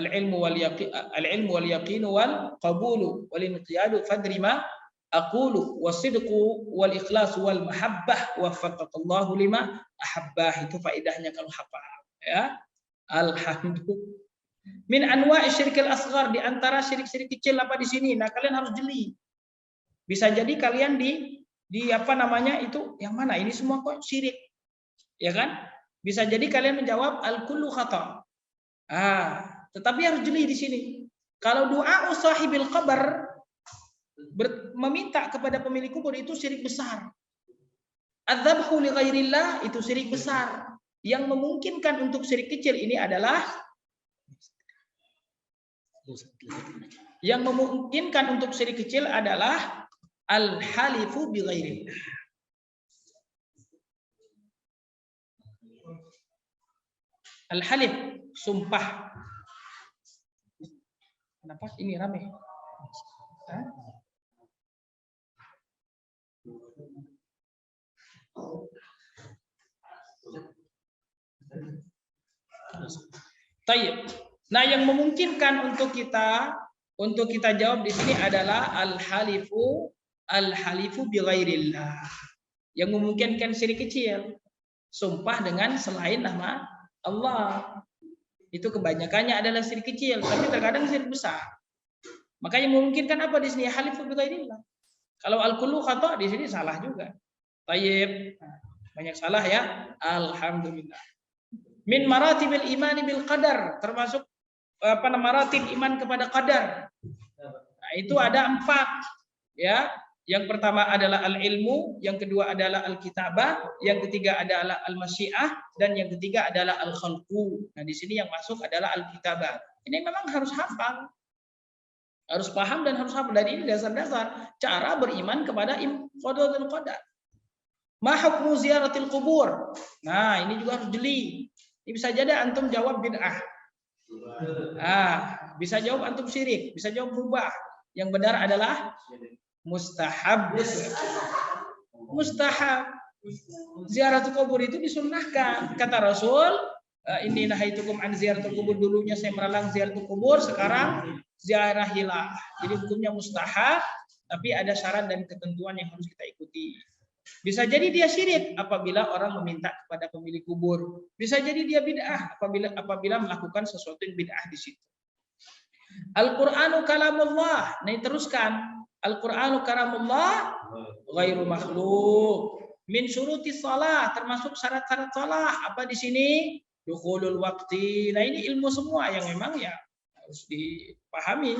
Al-ilmu wal yaqin wal qabulu wal inqiyadu fadri ma aqulu wasidqu wal ikhlas wal mahabbah waffaqallahu lima ahabbah. Itu faedahnya kalau hafal ya. Alhamdulillah. Min anwa'i syirkil asghar, di antara syirik-syirik kecil apa di sini? Nah, kalian harus jeli. Bisa jadi kalian di apa namanya itu yang mana? Ini semua kok syirik. Ya kan? Bisa jadi kalian menjawab al-kullu khata'. Tetapi harus jeli di sini. Kalau doa sahibil qabr meminta kepada pemilik kubur itu syirik besar. Adzabhu li ghairillah itu syirik besar. Yang memungkinkan untuk syirik kecil ini adalah al-halifu bi ghairillah. Al-halif, sumpah. Kenapa ini rame? Hah? Tayyib. Nah, yang memungkinkan untuk kita jawab di sini adalah al-halifu bi ghairillah. Yang memungkinkan syirik kecil, sumpah dengan selain nama Allah. Itu kebanyakannya adalah syirik kecil, tapi terkadang syirik besar. Maka yang memungkinkan apa di sini? Halifu bi ghairillah. Kalau al-kullu khata di sini salah juga. Tayyib. Banyak salah ya. Alhamdulillah. Min maratibil imani bil qadar, termasuk maratib iman kepada qadar. Nah, itu ada 4 ya. Yang pertama adalah al-ilmu, yang kedua adalah al-kitabah, yang ketiga adalah al-masyiah, dan yang ketiga adalah al-khalqu. Nah, di sini yang masuk adalah al-kitabah. Ini memang harus hafal. Harus paham dan harus hafal. Dari ini dasar-dasar cara beriman kepada qada dan qadar. Ma hukmu ziyaratil kubur? Nah, ini juga harus jeli. Ini bisa jadi antum jawab bid'ah. Bisa jawab antum syirik, bisa jawab mubah. Yang benar adalah mustahab. Mustahab. Ziaratul kubur itu disunnahkan. Kata Rasul, inni nahaitukum an ziaratul kubur, dulunya saya melarang ziaratul kubur, sekarang ziarahilah. Jadi hukumnya mustahab, tapi ada syarat dan ketentuan yang harus kita ikuti. Bisa jadi dia syirik apabila orang meminta kepada pemilik kubur. Bisa jadi dia bid'ah apabila melakukan sesuatu yang bid'ah di situ. Al-Qur'anu kalamullah. Nah, teruskan. Al-Qur'anu kalamullah ghairu makhluk. Min syuruti shalah, termasuk syarat-syarat shalah. Apa di sini? Dukhulul waqti. Nah, ini ilmu semua yang memang ya harus dipahami.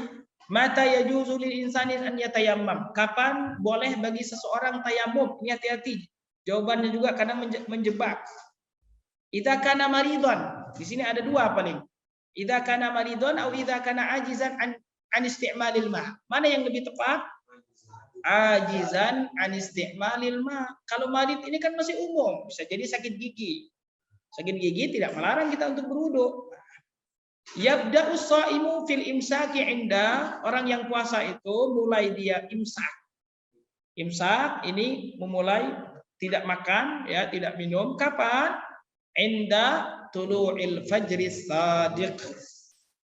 Mata yajuzu lil insani an yatayammam. Kapan boleh bagi seseorang tayammum? Ini hati-hati. Jawabannya juga kadang menjebak. Idza kana maridon. Di sini ada 2 paling. Idza kana maridon atau idza kana ajizan an isti'malil ma. Mana yang lebih tepat? Ajizan an isti'malil ma. Kalau marid ini kan masih umum, bisa jadi sakit gigi. Sakit gigi tidak melarang kita untuk berwudu. Yabda'u shaimu fil imsaki inda, orang yang puasa itu mulai dia imsak. Imsak ini memulai tidak makan ya, tidak minum kapan? Inda tulu'il fajris shadiq.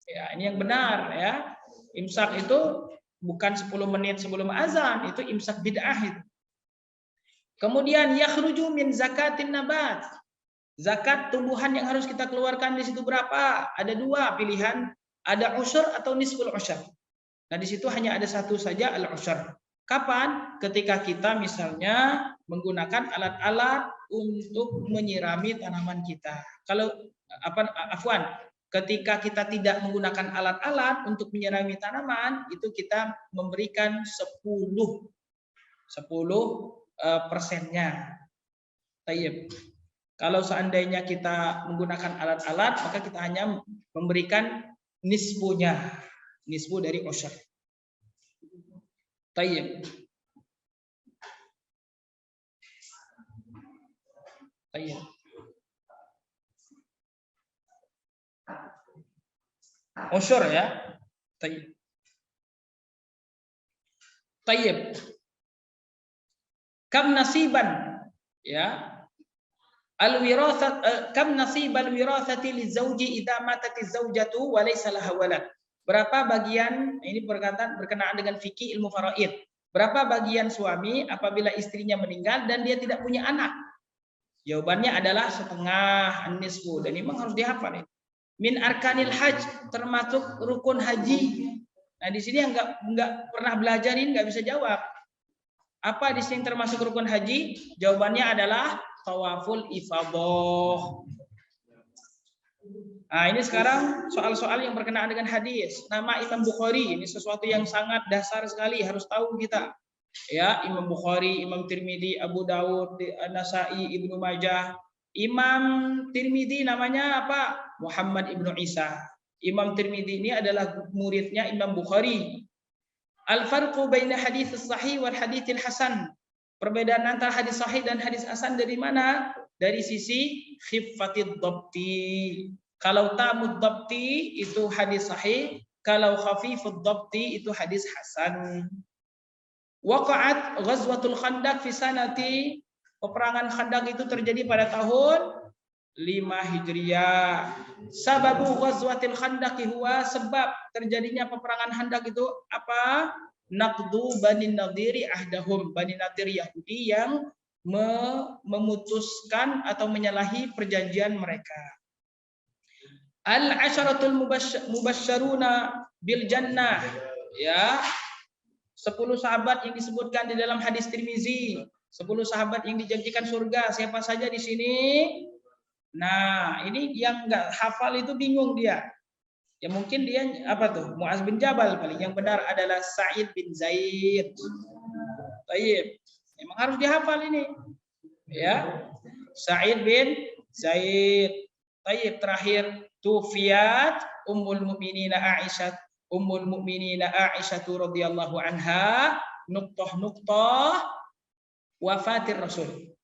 Ya, ini yang benar ya. Imsak itu bukan 10 menit sebelum azan, itu imsak bid'ah itu. Kemudian yakhruju min zakatin nabat. Zakat tumbuhan yang harus kita keluarkan di situ berapa? Ada 2 pilihan, ada usyur atau nisful usyur. Nah, di situ hanya ada satu saja, al-usyur. Kapan? Ketika kita misalnya menggunakan alat-alat untuk menyirami tanaman kita. Kalau ketika kita tidak menggunakan alat-alat untuk menyirami tanaman, itu kita memberikan 10%-nya. Tayyib. Kalau seandainya kita menggunakan alat-alat, maka kita hanya memberikan nisbu dari usyur. Tayyib. Tayyib. Usyur ya. Tayyib. Tayyib. Kam nasiban ya. Al-wirasat kam nasibal wirasati lizauji idza matatiz zaujatu wa laysa laha walad. Berapa bagian, ini berkenaan dengan fikih ilmu faraid. Berapa bagian suami apabila istrinya meninggal dan dia tidak punya anak? Jawabannya adalah setengah an-nisfu, dan memang harus dihafal ini. Min arkanil hajj, termasuk rukun haji. Nah, di sini yang enggak pernah belajar ini enggak bisa jawab. Apa di sini termasuk rukun haji? Jawabannya adalah tawaful ifadah. Nah, ini sekarang soal-soal yang berkenaan dengan hadis. Nama Imam Bukhari ini sesuatu yang sangat dasar sekali, harus tahu kita. Ya, Imam Bukhari, Imam Tirmidzi, Abu Dawud, An-Nasa'i, Ibnu Majah. Imam Tirmidzi namanya apa? Muhammad Ibnu Isa. Imam Tirmidzi ini adalah muridnya Imam Bukhari. Al-farqu baina hadits sahih wal haditsil hasan. Perbedaan antara hadis sahih dan hadis hasan dari mana? Dari sisi khiffatid dhabti. Kalau tamud dhabti itu hadis sahih, kalau khafifud dhabti itu hadis hasan. Waqa'at ghazwatul Khandaq fi sanati, peperangan Khandaq itu terjadi pada tahun 5 Hijriah. Sababu ghazwatil Khandaq huwa, sebab terjadinya peperangan Khandaq itu apa? Naqdu Bani Nadhiri ahdahum, Bani Nadir Yahudi yang memutuskan atau menyalahi perjanjian mereka. Al-asharatul mubasysyaruna bil jannah, ya. 10 sahabat yang disebutkan di dalam hadis Tirmizi, 10 sahabat yang dijanjikan surga. Siapa saja di sini? Nah, ini yang enggak hafal itu bingung dia. Ya mungkin dia apa tuh? Muaz bin Jabal paling. Yang benar adalah Sa'id bin Zaid. Tayyib. Memang harus dihafal ini. Ya. Sa'id bin Zaid. Tayyib. Terakhir, Tufiyat Ummul Mukminina Aisyah radhiyallahu anha, nuqtah wafatir Rasul.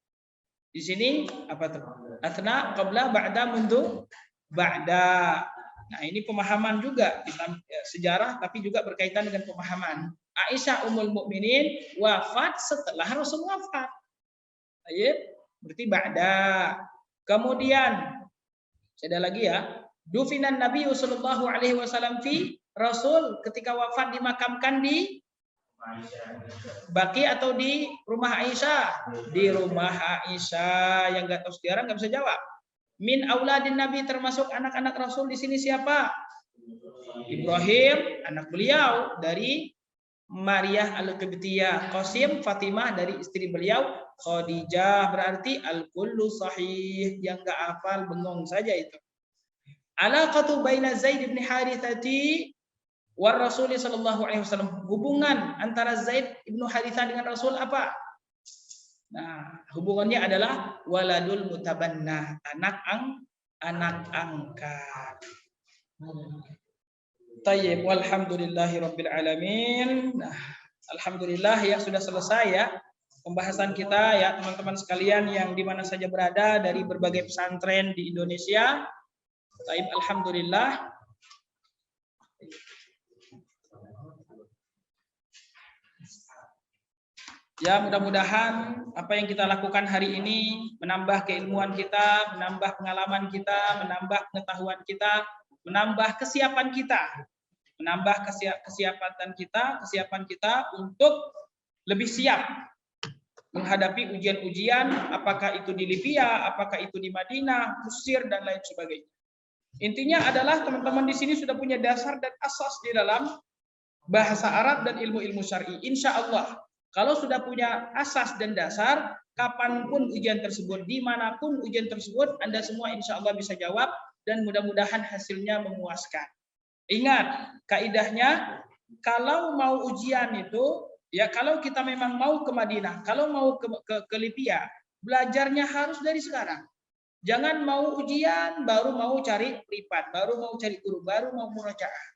Di sini apa tuh? Athna, qabla, ba'da, mundu, ba'da. Nah, ini pemahaman juga dalam sejarah tapi juga berkaitan dengan pemahaman. Aisyah Ummul Mukminin wafat setelah Rasul wafat. Baik, berarti ba'da. Kemudian ada lagi ya. Dufinan Nabi sallallahu alaihi wasallam fi, Rasul ketika wafat dimakamkan di Baqi atau di rumah Aisyah? Di rumah Aisyah. Yang enggak tahu sejarah enggak bisa jawab. Min auladin Nabi, termasuk anak-anak Rasul di sini siapa? Ibrahim, anak beliau dari Maryah al-Qibtiyah, Qasim, Fatimah dari istri beliau, Khadijah. Berarti al-kullu sahih. Yang enggak hafal bengong saja itu. Alaqatu baina Zaid bin Harithati war Rasul sallallahu alaihi wasallam. Hubungan antara Zaid bin Harithah dengan Rasul apa? Nah, hubungannya adalah waladul mutabanna, anak angkat. Tayyib, walhamdulillahi rabbil alamin. Nah, alhamdulillah ya sudah selesai ya pembahasan kita ya teman-teman sekalian yang di mana saja berada dari berbagai pesantren di Indonesia. Taib, alhamdulillah. Ya, mudah-mudahan apa yang kita lakukan hari ini menambah keilmuan kita, menambah pengalaman kita, menambah pengetahuan kita, menambah kesiapan kita, kesiapan kita untuk lebih siap menghadapi ujian-ujian, apakah itu di Libya, apakah itu di Madinah, Mesir dan lain sebagainya. Intinya adalah teman-teman di sini sudah punya dasar dan asas di dalam bahasa Arab dan ilmu-ilmu syar'i. Insya Allah, kalau sudah punya asas dan dasar, kapanpun ujian tersebut, dimanapun ujian tersebut, Anda semua insya Allah bisa jawab dan mudah-mudahan hasilnya memuaskan. Ingat, kaidahnya kalau mau ujian itu, ya kalau kita memang mau ke Madinah, kalau mau ke Libya, belajarnya harus dari sekarang. Jangan mau ujian, baru mau cari privat, baru mau cari guru, baru mau murajaah.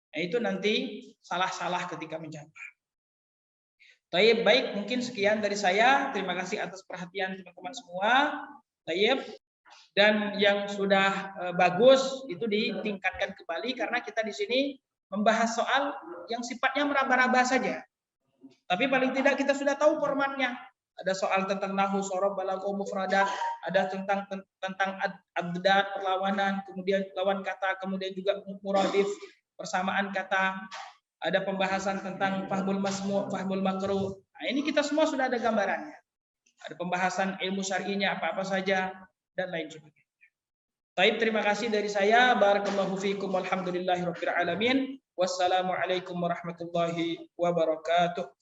Nah, itu nanti salah-salah ketika menjawab. Tayyib, baik, mungkin sekian dari saya. Terima kasih atas perhatian teman-teman semua. Tayyib. Dan yang sudah bagus itu ditingkatkan kembali karena kita di sini membahas soal yang sifatnya meraba-raba saja. Tapi paling tidak kita sudah tahu formatnya. Ada soal tentang nahwu, shorof, balaghah, mufradat, ada tentang abdad, perlawanan, kemudian lawan kata, kemudian juga muradif, persamaan kata. Ada pembahasan tentang fahmul masmu', fahmul makruh. Nah, ini kita semua sudah ada gambarannya. Ada pembahasan ilmu syar'inya apa-apa saja dan lain sebagainya. Baik, terima kasih dari saya. Barakallahu fiikum walhamdulillahirabbil alamin. Wassalamualaikum warahmatullahi wabarakatuh.